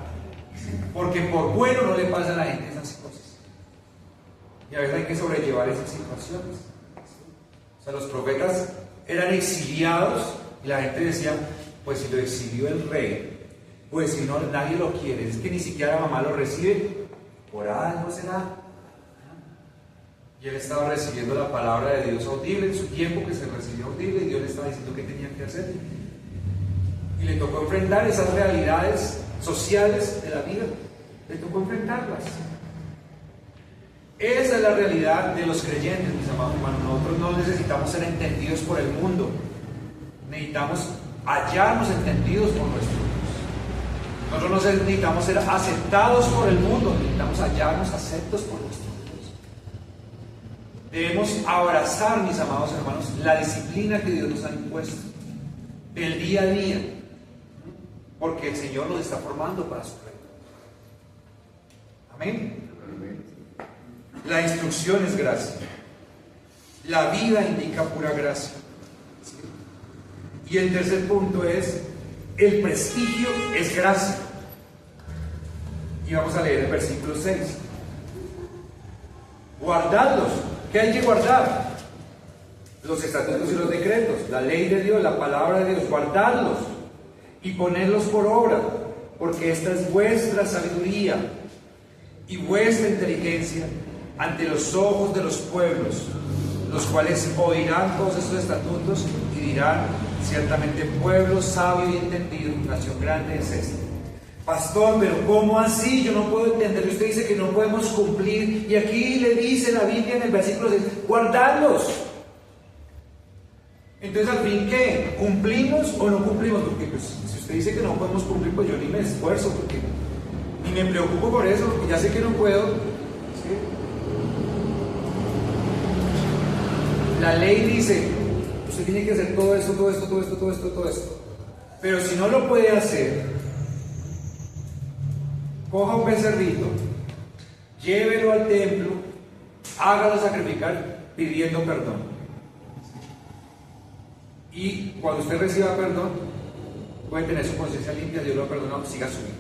porque por bueno no le pasa a la gente esas cosas. Y a veces hay que sobrellevar esas situaciones. O sea, los profetas eran exiliados y la gente decía, pues si lo exilió el rey, pues si no, nadie lo quiere, es que ni siquiera la mamá lo recibe, por algo será. Y él estaba recibiendo la palabra de Dios audible en su tiempo, que se recibió audible, y Dios le estaba diciendo qué tenía que hacer. Y le tocó enfrentar esas realidades sociales de la vida, le tocó enfrentarlas. Esa es la realidad de los creyentes, mis amados hermanos. Nosotros no necesitamos ser entendidos por el mundo, necesitamos hallarnos entendidos por nuestro Dios. Nosotros no necesitamos ser aceptados por el mundo, necesitamos hallarnos aceptos por nuestro Dios. Debemos abrazar, mis amados hermanos, la disciplina que Dios nos ha impuesto del día a día, porque el Señor nos está formando para su reino. Amén. La instrucción es gracia. La vida indica pura gracia. ¿Sí? Y el tercer punto es, el prestigio es gracia. Y vamos a leer el versículo 6. Guardadlos. ¿Qué hay que guardar? Los estatutos y los decretos, la ley de Dios, la palabra de Dios. Guardadlos y ponerlos por obra, porque esta es vuestra sabiduría. y vuestra inteligencia ante los ojos de los pueblos, los cuales oirán todos estos estatutos y dirán: ciertamente pueblo sabio y entendido, nación grande es esta. Pastor, pero ¿cómo así? Yo no puedo entender. Usted dice que no podemos cumplir, y aquí le dice la Biblia en el versículo 6, guardadlos. Entonces, al fin, ¿qué? ¿Cumplimos o no cumplimos? Porque pues, si usted dice que no podemos cumplir, pues yo ni me esfuerzo, porque ni me preocupo por eso, porque ya sé que no puedo. ¿Sí? La ley dice, usted tiene que hacer todo esto, todo esto, todo esto, todo esto, todo esto. Pero si no lo puede hacer, coja un becerrito, llévelo al templo, hágalo sacrificar pidiendo perdón. Y cuando usted reciba perdón, puede tener su conciencia limpia, Dios lo ha perdonado, siga su vida.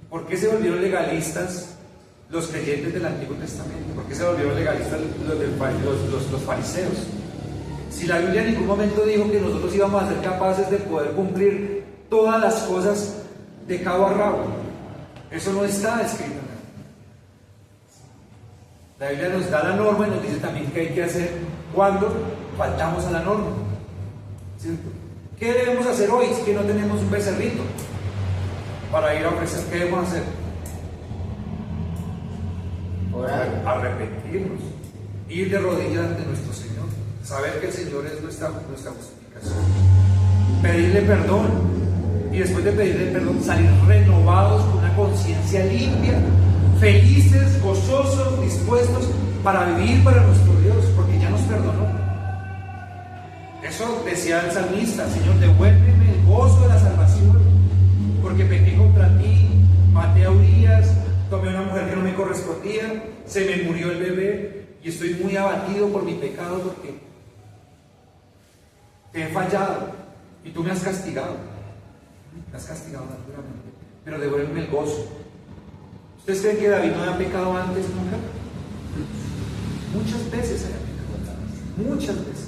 ¿Por qué se volvieron legalistas los creyentes del Antiguo Testamento? ¿Por qué se volvieron legalistas los fariseos? Si la Biblia en ningún momento dijo que nosotros íbamos a ser capaces de poder cumplir todas las cosas de cabo a rabo, eso no está escrito. La Biblia nos da la norma y nos dice también qué hay que hacer cuando faltamos a la norma. ¿Cierto? ¿Qué debemos hacer hoy si que no tenemos un becerrito para ir a ofrecer? ¿Qué debemos hacer? Orar. Arrepentirnos, ir de rodillas ante nuestro Señor, saber que el Señor es nuestra justificación, pedirle perdón, y después de pedirle perdón salir renovados con una conciencia limpia, felices, gozosos, dispuestos para vivir para nuestro Dios, porque ya nos perdonó. Eso decía el salmista: Señor, devuélveme el gozo de la salvación, porque pequé contra ti, maté a Urías, tomé a una mujer que no me correspondía, se me murió el bebé y estoy muy abatido por mi pecado, porque te he fallado y tú me has castigado. Me has castigado naturalmente, pero devuélveme el gozo. ¿Ustedes creen que David no había pecado antes nunca? Muchas veces había pecado, muchas veces.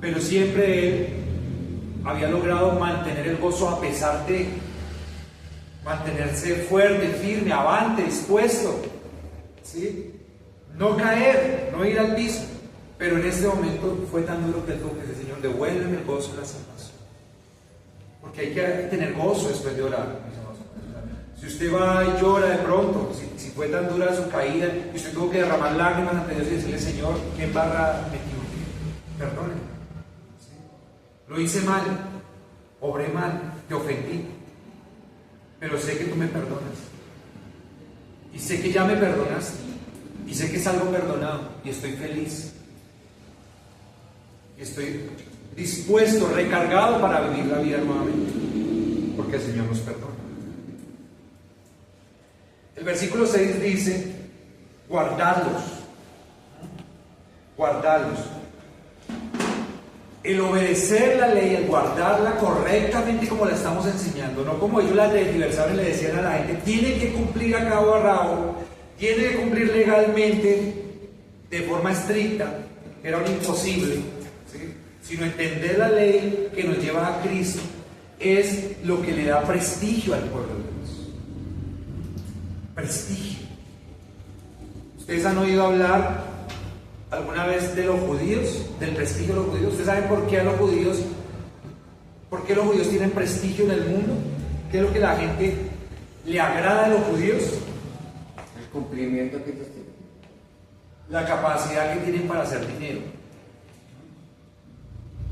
Pero siempre él había logrado mantener el gozo a pesar de mantenerse fuerte, firme, avante, dispuesto, ¿sí? No caer, no ir al piso. Pero en este momento fue tan duro que él tuvo que decir: Señor, devuélveme el gozo de la salvación. Porque hay que tener gozo después de orar, mis amados. Si usted va y llora de pronto, si fue tan dura su caída y usted tuvo que derramar lágrimas ante Dios y decirle: Señor, ¿qué barra me equivoqué? Perdóneme. ¿Sí? Lo hice mal, obré mal, te ofendí, pero sé que tú me perdonas. Y sé que ya me perdonaste. Y sé que salgo perdonado. Y estoy feliz. Y estoy dispuesto, recargado para vivir la vida nuevamente, porque el Señor nos perdona. El versículo 6 dice: guardadlos, guardadlos. El obedecer la ley, el guardarla correctamente como la estamos enseñando, no como ellos la tergiversaron y le decían a la gente: tiene que cumplir a cabo a rabo, tiene que cumplir legalmente de forma estricta, era un imposible, ¿sí? Sino entender la ley que nos lleva a Cristo es lo que le da prestigio al pueblo de Dios. Prestigio. ¿Ustedes han oído hablar alguna vez de los judíos? Del prestigio de los judíos. ¿Ustedes saben por qué los judíos tienen prestigio en el mundo? ¿Qué es lo que la gente le agrada a los judíos? El cumplimiento que ellos tienen. La capacidad que tienen para hacer dinero.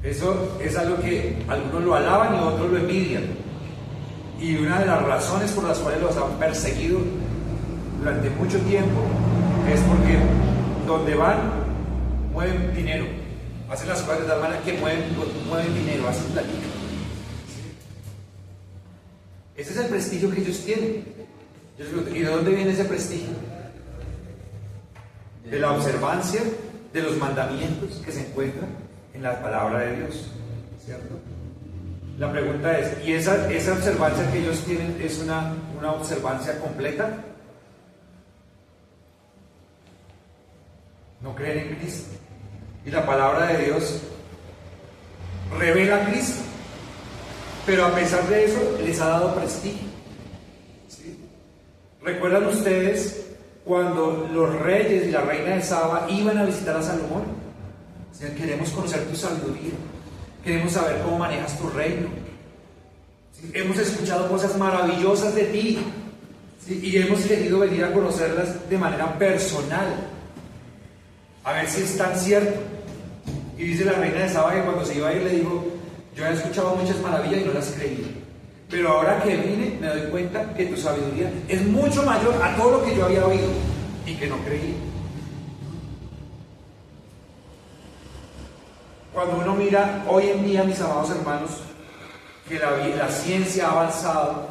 Eso es algo que algunos lo alaban y otros lo envidian. Y una de las razones por las cuales los han perseguido durante mucho tiempo es porque donde van, mueven dinero. Hacen las cosas de tal manera que mueven dinero, hacen platica. Ese es el prestigio que ellos tienen. ¿Y de dónde viene ese prestigio? De la observancia de los mandamientos que se encuentran en la palabra de Dios, ¿cierto? La pregunta es: ¿y esa observancia que ellos tienen es una observancia completa? No creen en Cristo. Y la palabra de Dios revela a Cristo, pero a pesar de eso les ha dado prestigio, ¿sí? ¿Recuerdan ustedes cuando los reyes y la reina de Saba iban a visitar a Salomón? O sea, queremos conocer tu sabiduría, queremos saber cómo manejas tu reino. ¿Sí? Hemos escuchado cosas maravillosas de ti, ¿sí? Y hemos querido venir a conocerlas de manera personal, a ver si es tan cierto. Y dice la reina de Saba que cuando se iba a ir le dijo: yo he escuchado muchas maravillas y no las creí, pero ahora que vine me doy cuenta que tu sabiduría es mucho mayor a todo lo que yo había oído y que no creí. Cuando uno mira hoy en día, mis amados hermanos, que la ciencia ha avanzado,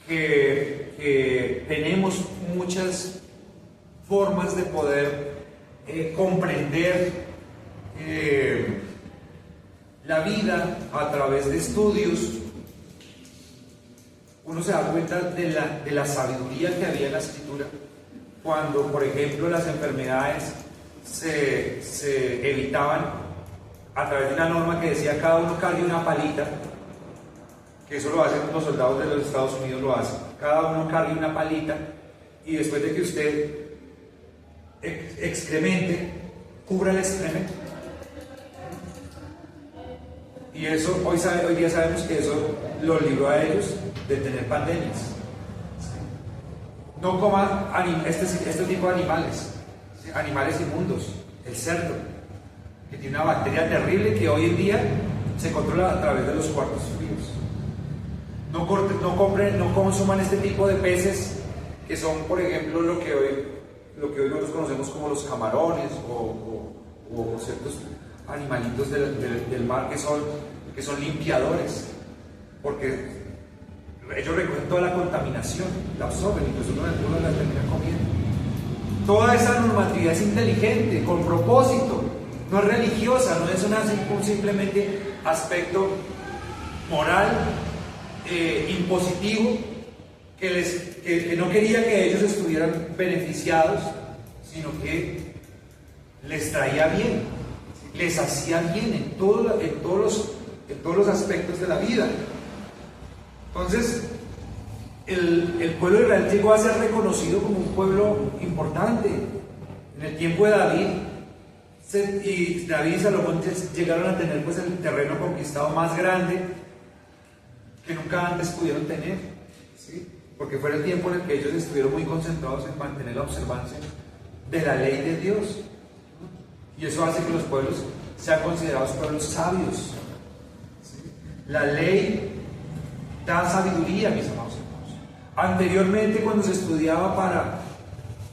que tenemos muchas formas de poder comprender la vida a través de estudios, uno se da cuenta de la sabiduría que había en la escritura, cuando, por ejemplo, las enfermedades se evitaban a través de una norma que decía: cada uno cargue una palita, que eso lo hacen los soldados de los Estados Unidos, lo hacen, cada uno cargue una palita, y después de que usted excremente, cubra el excremento. Y eso, hoy día sabemos que eso los libró a ellos de tener pandemias. No coma este tipo de animales, ¿sí? Animales inmundos, el cerdo, que tiene una bacteria terrible que hoy en día se controla a través de los cuartos fríos. No consuman este tipo de peces que son, por ejemplo, lo que hoy nosotros conocemos como los camarones o ciertos animalitos del mar que son limpiadores, porque ellos recogen toda la contaminación, la absorben y pues uno la termina comiendo. Toda esa normatividad es inteligente, con propósito, no es religiosa, no es un simplemente aspecto moral, impositivo, que no quería que ellos estuvieran beneficiados, sino que les traía bien, les hacía bien en todos los aspectos de la vida. Entonces, el pueblo de Israel llegó a ser reconocido como un pueblo importante. En el tiempo de David y Salomón llegaron a tener pues el terreno conquistado más grande que nunca antes pudieron tener, ¿sí? Porque fue el tiempo en el que ellos estuvieron muy concentrados en mantener la observancia de la ley de Dios, y eso hace que los pueblos sean considerados pueblos sabios, ¿sí? La ley da sabiduría, mis amados hermanos. Anteriormente, cuando se estudiaba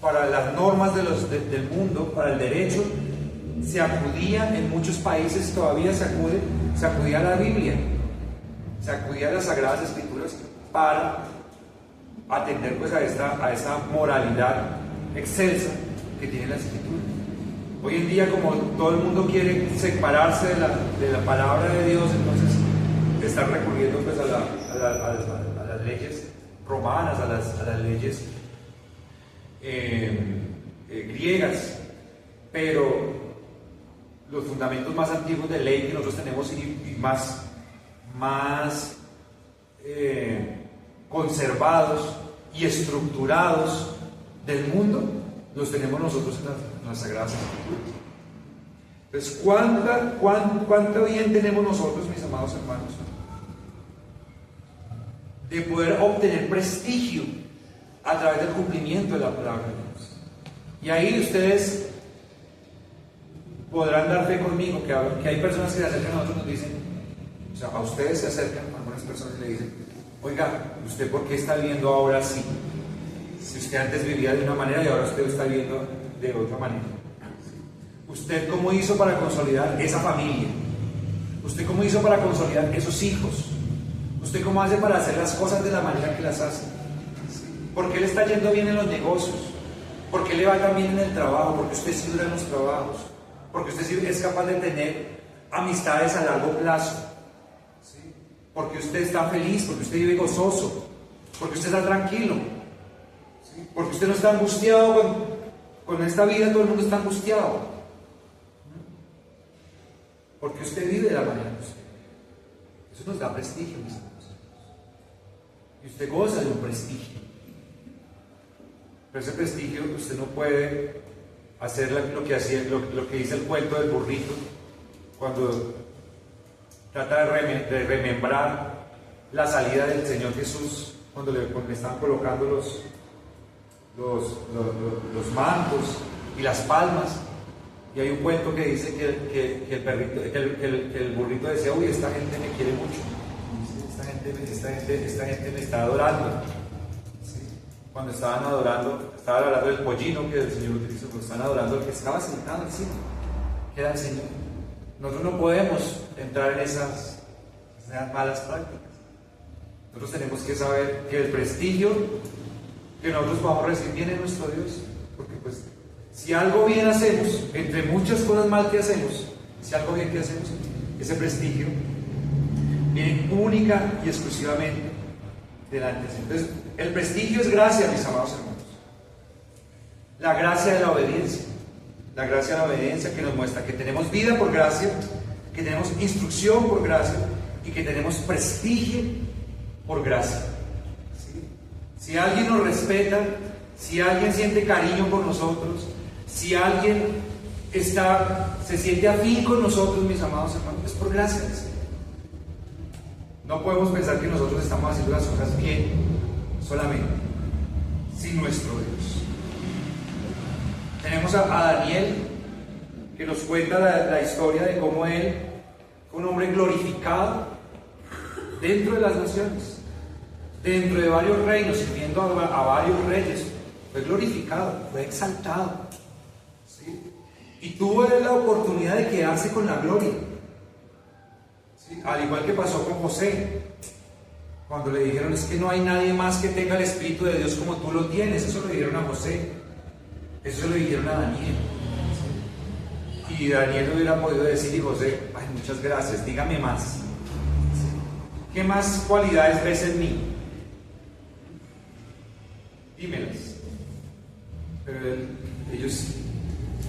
para las normas del mundo, para el derecho, se acudía, en muchos países todavía se acudía a la Biblia, se acudía a las Sagradas Escrituras para atender pues a esta moralidad excelsa que tiene la Escritura. Hoy en día, como todo el mundo quiere separarse de la palabra de Dios, entonces están recurriendo pues a las leyes romanas, a las leyes griegas, pero los fundamentos más antiguos de ley que nosotros tenemos y más conservados y estructurados del mundo, los tenemos nosotros en las Sagradas Escrituras. Entonces, ¿cuánto bien tenemos nosotros, mis amados hermanos, de poder obtener prestigio a través del cumplimiento de la palabra de Dios? Y ahí ustedes podrán dar fe conmigo que hay personas que se acercan a nosotros y nos dicen, o sea, a ustedes se acercan algunas personas y le dicen: oiga, ¿usted por qué está viviendo ahora así? Si usted antes vivía de una manera y ahora usted está viviendo de otra manera. ¿Usted cómo hizo para consolidar esa familia? ¿Usted cómo hizo para consolidar esos hijos? ¿Usted cómo hace para hacer las cosas de la manera que las hace? ¿Por qué le está yendo bien en los negocios? ¿Por qué le va tan bien en el trabajo? Porque usted sí dura en los trabajos. Porque usted sí es capaz de tener amistades a largo plazo. ¿Sí? Porque usted está feliz, porque usted vive gozoso, porque usted está tranquilo. ¿Sí? Porque usted no está angustiado con esta vida, todo el mundo está angustiado. Porque usted vive de la manera que usted vive. Eso nos da prestigio, mis hermanos. Y usted goza de un prestigio. Pero ese prestigio usted no puede hacer lo que dice el cuento del burrito, cuando trata de remembrar la salida del Señor Jesús, cuando le estaban colocando los mantos y las palmas. Y hay un cuento que dice que el burrito decía: uy, esta gente me quiere mucho, esta gente me está adorando. ¿Sí? Cuando estaban hablando del pollino que el Señor utilizó, cuando estaban adorando al que estaba sentado encima, que era el Señor. Nosotros no podemos entrar en esas malas prácticas. Nosotros tenemos que saber que el prestigio que nosotros vamos a recibir viene de nuestro Dios, porque pues si algo bien hacemos, entre muchas cosas mal que hacemos, si algo bien que hacemos, ese prestigio viene única y exclusivamente delante de Dios. Entonces, el prestigio es gracia, mis amados hermanos. La gracia de la obediencia. La gracia de la obediencia que nos muestra que tenemos vida por gracia, que tenemos instrucción por gracia y que tenemos prestigio por gracia. ¿Sí? Si alguien nos respeta, si alguien siente cariño por nosotros, si alguien se siente afín con nosotros, mis amados hermanos, es por gracia. No podemos pensar que nosotros estamos haciendo las cosas bien solamente, sin nuestro Dios. Tenemos a Daniel, que nos cuenta la historia de cómo él fue un hombre glorificado dentro de las naciones, dentro de varios reinos, sirviendo a varios reyes. Fue glorificado, fue exaltado, ¿sí? Y tuvo la oportunidad de quedarse con la gloria, ¿sí? Al igual que pasó con José, cuando le dijeron: es que no hay nadie más que tenga el Espíritu de Dios como tú lo tienes. Eso le dijeron a José, eso le dijeron a Daniel, ¿sí? Y Daniel no hubiera podido decir: y José, ay, muchas gracias, dígame más, ¿sí? ¿Qué más cualidades ves en mí? Dímelas. Pero ellos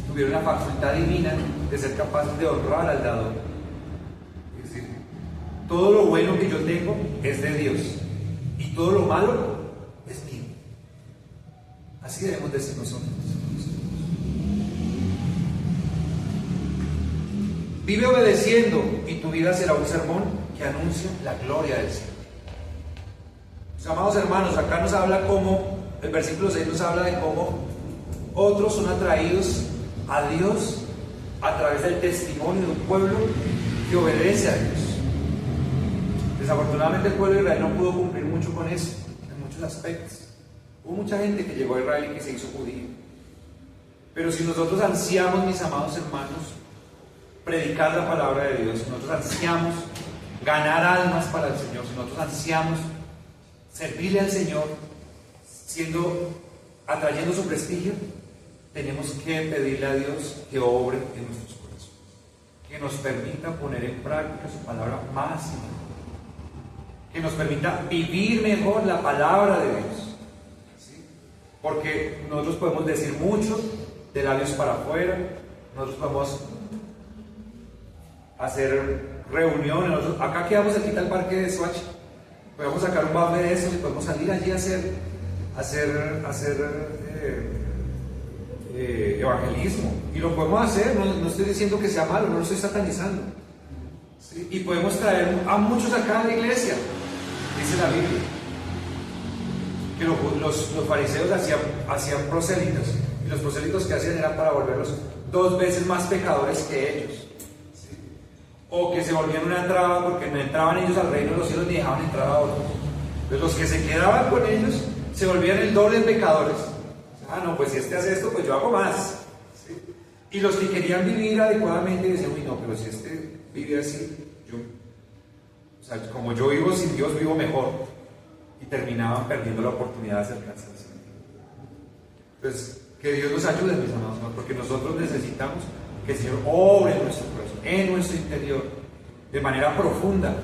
tuvieron la facultad divina de ser capaces de honrar al dador. Es decir, todo lo bueno que yo tengo es de Dios y todo lo malo es mío. Así debemos decir nosotros. Vive obedeciendo y tu vida será un sermón que anuncia la gloria del Señor. Mis amados hermanos, acá nos habla cómo, el versículo 6 nos habla de cómo otros son atraídos a Dios a través del testimonio de un pueblo que obedece a Dios. Desafortunadamente el pueblo de Israel no pudo cumplir mucho con eso, en muchos aspectos. Hubo mucha gente que llegó a Israel y que se hizo judío. Pero si nosotros ansiamos, mis amados hermanos, predicar la palabra de Dios, si nosotros ansiamos ganar almas para el Señor, si nosotros ansiamos servirle al Señor, atrayendo su prestigio, tenemos que pedirle a Dios que obre en nuestros corazones, que nos permita poner en práctica su palabra más y más, que nos permita vivir mejor la palabra de Dios, ¿sí? Porque nosotros podemos decir mucho de labios para afuera, nosotros podemos hacer reuniones, acá quedamos aquí al parque de Swatch, podemos sacar un bafle de eso y podemos salir allí a hacer evangelismo, y lo podemos hacer, no estoy diciendo que sea malo, no lo estoy satanizando, ¿sí? Y podemos traer a muchos acá a la iglesia. Dice la Biblia que los fariseos hacían prosélitos, y los prosélitos que hacían era para volverlos 2 veces más pecadores que ellos, ¿sí? O que se volvían una traba porque no entraban ellos al reino de los cielos ni dejaban entrar a otros. Entonces los que se quedaban con ellos se volvían el doble de pecadores. No, pues si este hace esto, pues yo hago más, ¿sí? Y los que querían vivir adecuadamente decían: uy, no, pero si este vive así, como yo vivo sin Dios, vivo mejor. Y terminaban perdiendo la oportunidad de acercarse al Señor. Entonces, que Dios nos ayude, mis amados, porque nosotros necesitamos que el Señor obre en nuestro corazón, en nuestro interior, de manera profunda,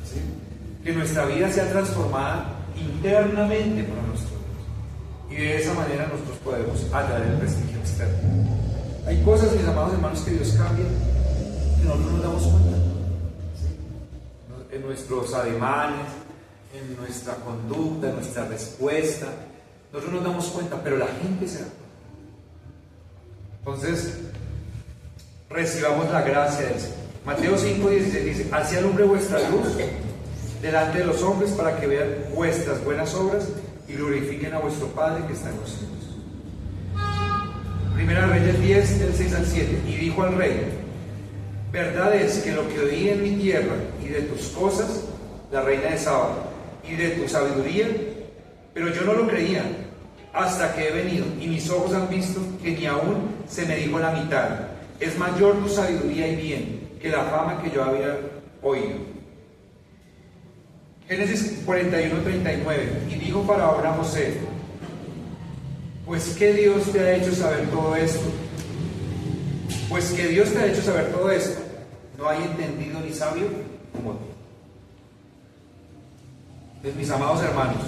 ¿sí? Que nuestra vida sea transformada internamente para nuestro Dios. Y de esa manera nosotros podemos atraer el prestigio externo. Hay cosas, mis amados hermanos, que Dios cambia que nosotros no nos damos cuenta, ¿sí? En nuestros ademanes, en nuestra conducta, en nuestra respuesta, Nosotros nos damos cuenta, pero la gente se da cuenta. Entonces, recibamos la gracia del Señor. Mateo 5:16 dice: así alumbre vuestra luz delante de los hombres, para que vean vuestras buenas obras y glorifiquen a vuestro Padre que está en los cielos. Primera Reyes 10, del 6 al 7. Y dijo al rey: verdad es que lo que oí en mi tierra y de tus cosas, la reina de Saba, y de tu sabiduría, pero yo no lo creía hasta que he venido, y mis ojos han visto que ni aún se me dijo la mitad. Es mayor tu sabiduría y bien que la fama que yo había oído. Génesis 41:39. Y dijo Faraón a José: pues que Dios te ha hecho saber todo esto. Pues que Dios te ha hecho saber todo esto. No hay entendido ni sabio como tú. Entonces, mis amados hermanos,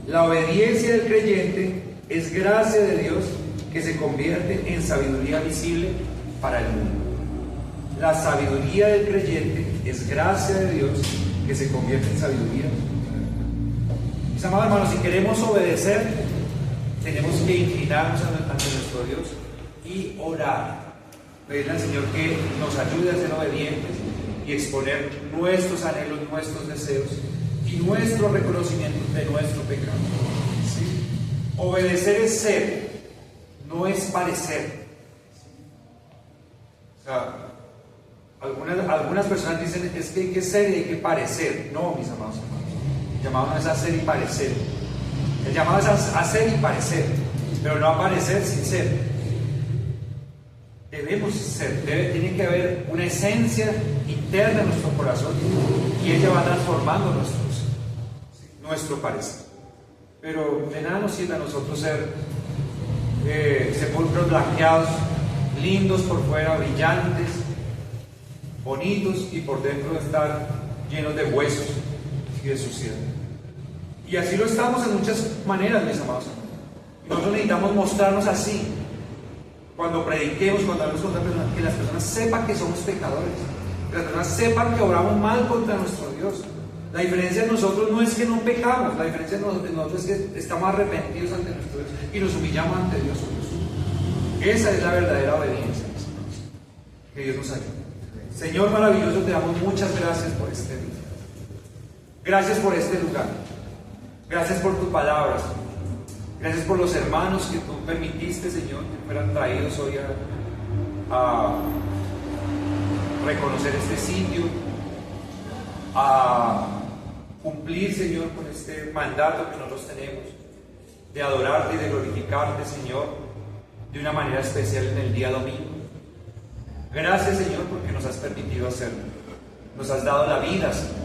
la obediencia del creyente es gracia de Dios que se convierte en sabiduría visible para el mundo. La sabiduría del creyente es gracia de Dios que se convierte en sabiduría. Mis amados hermanos, si queremos obedecer, tenemos que inclinarnos ante nuestro Dios y orar. Pedirle al Señor que nos ayude a ser obedientes y exponer nuestros anhelos, nuestros deseos y nuestro reconocimiento de nuestro pecado. ¿Sí? Obedecer es ser, no es parecer. O sea, algunas personas dicen: es que hay que ser y hay que parecer. No, mis amados hermanos, el llamado no es a ser y parecer. El llamado es a hacer y parecer, pero no a parecer sin ser. Debemos ser, tiene que haber una esencia interna en nuestro corazón y ella va transformando nuestro parecer. Pero de nada nos sirve a nosotros ser sepulcros blanqueados, lindos por fuera, brillantes, bonitos, y por dentro estar llenos de huesos y de suciedad. Y así lo estamos en muchas maneras, mis amados. Nosotros necesitamos mostrarnos así. Cuando prediquemos, cuando hablemos con otras personas, que las personas sepan que somos pecadores, que las personas sepan que obramos mal contra nuestro Dios. La diferencia de nosotros no es que no pecamos, la diferencia de nosotros es que estamos arrepentidos ante nuestro Dios y nos humillamos ante Dios. Esa es la verdadera obediencia, mis hermanos. Que Dios nos ayude. Señor maravilloso, te damos muchas gracias por este día. Gracias por este lugar. Gracias por tu palabra, Señor. Gracias por los hermanos que tú permitiste, Señor, que fueran traídos hoy a reconocer este sitio, a cumplir, Señor, con este mandato que nosotros tenemos de adorarte y de glorificarte, Señor, de una manera especial en el día domingo. Gracias, Señor, porque nos has permitido hacerlo. Nos has dado la vida, Señor.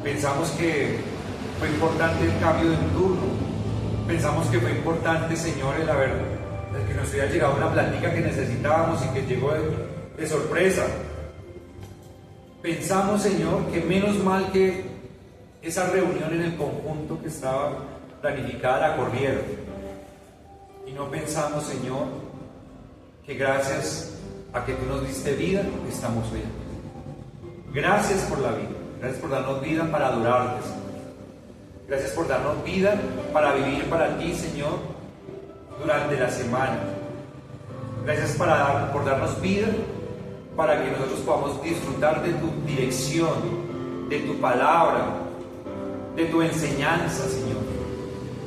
Pensamos que fue importante el cambio de un turno. Pensamos que fue importante, Señor, el que nos hubiera llegado una plática que necesitábamos y que llegó de sorpresa. Pensamos, Señor, que menos mal que esa reunión en el conjunto que estaba planificada la corrieron. Y no pensamos, Señor, que gracias a que tú nos diste vida, estamos bien. Gracias por la vida. Gracias por darnos vida para adorarte, Señor. Gracias por darnos vida para vivir para ti, Señor, durante la semana. Gracias por darnos vida para que nosotros podamos disfrutar de tu dirección, de tu palabra, de tu enseñanza, Señor,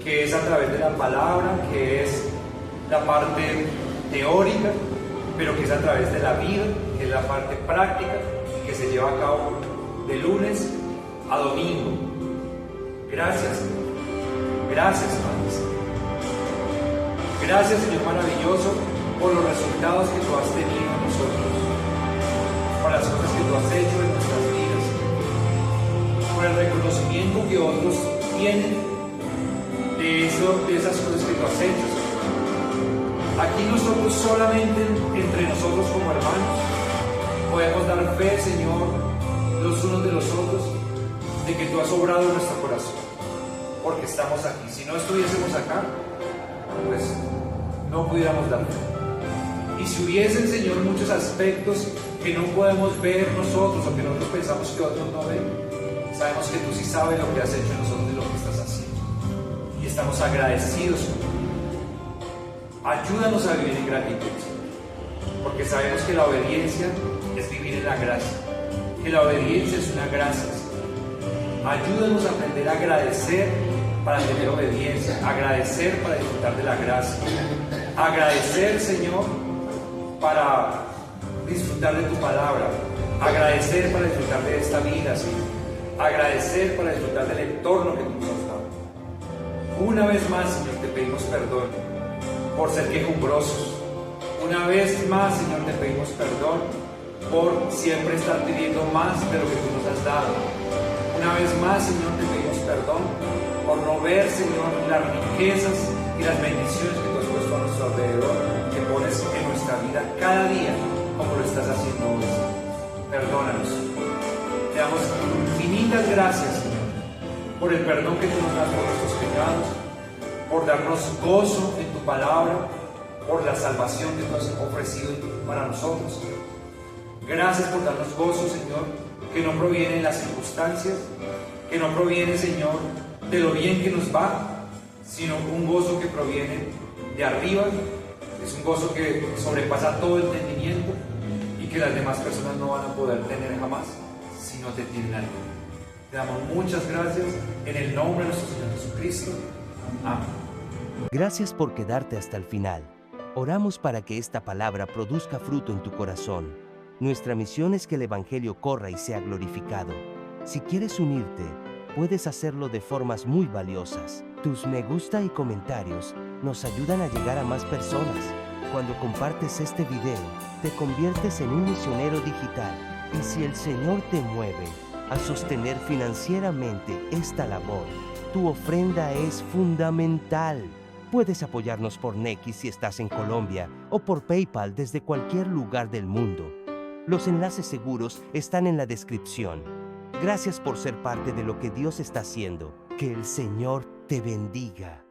que es a través de la palabra, que es la parte teórica, pero que es a través de la vida, que es la parte práctica y que se lleva a cabo de lunes a domingo. Gracias, Señor. Gracias, Padre. Gracias, Señor maravilloso, por los resultados que tú has tenido en nosotros, por las cosas que tú has hecho en nuestras vidas, por el reconocimiento que otros tienen de esas cosas que tú has hecho, Señor. Aquí nosotros solamente, entre nosotros como hermanos, podemos dar fe, Señor, los unos de los otros, de que tú has obrado en nuestro corazón, porque estamos aquí. Si no estuviésemos acá, pues no pudiéramos dar fe. Y si hubiesen, Señor, muchos aspectos que no podemos ver nosotros o que nosotros pensamos que otros no ven, sabemos que tú sí sabes lo que has hecho en nosotros y lo que estás haciendo. Y estamos agradecidos contigo. Ayúdanos a vivir en gratitud, porque sabemos que la obediencia es vivir en la gracia, que la obediencia es una gracia, Señor. Ayúdanos a aprender a agradecer para tener obediencia, agradecer para disfrutar de la gracia, agradecer, Señor, para disfrutar de tu palabra, agradecer para disfrutar de esta vida, Señor, agradecer para disfrutar del entorno que tú nos has dado. Una vez más, Señor, te pedimos perdón por ser quejumbrosos. Una vez más, Señor, te pedimos perdón por siempre estar pidiendo más de lo que tú nos has dado. Una vez más, Señor, te pedimos perdón por no ver, Señor, las riquezas y las bendiciones que tú has puesto a nuestro alrededor, que pones en nuestra vida cada día, como lo estás haciendo hoy. Perdónanos. Te damos infinitas gracias, Señor, por el perdón que tú nos das por nuestros pecados, por darnos gozo en tu palabra, por la salvación que tú has ofrecido para nosotros, Señor. Gracias por darnos gozo, Señor, que no proviene de las circunstancias, que no proviene, Señor, de lo bien que nos va, sino un gozo que proviene de arriba. Es un gozo que sobrepasa todo entendimiento y que las demás personas no van a poder tener jamás si no te tienen a ti. Te damos muchas gracias en el nombre de nuestro Señor Jesucristo. Amén. Gracias por quedarte hasta el final. Oramos para que esta palabra produzca fruto en tu corazón. Nuestra misión es que el Evangelio corra y sea glorificado. Si quieres unirte, puedes hacerlo de formas muy valiosas. Tus me gusta y comentarios nos ayudan a llegar a más personas. Cuando compartes este video, te conviertes en un misionero digital. Y si el Señor te mueve a sostener financieramente esta labor, tu ofrenda es fundamental. Puedes apoyarnos por Nequi si estás en Colombia o por PayPal desde cualquier lugar del mundo. Los enlaces seguros están en la descripción. Gracias por ser parte de lo que Dios está haciendo. Que el Señor te bendiga.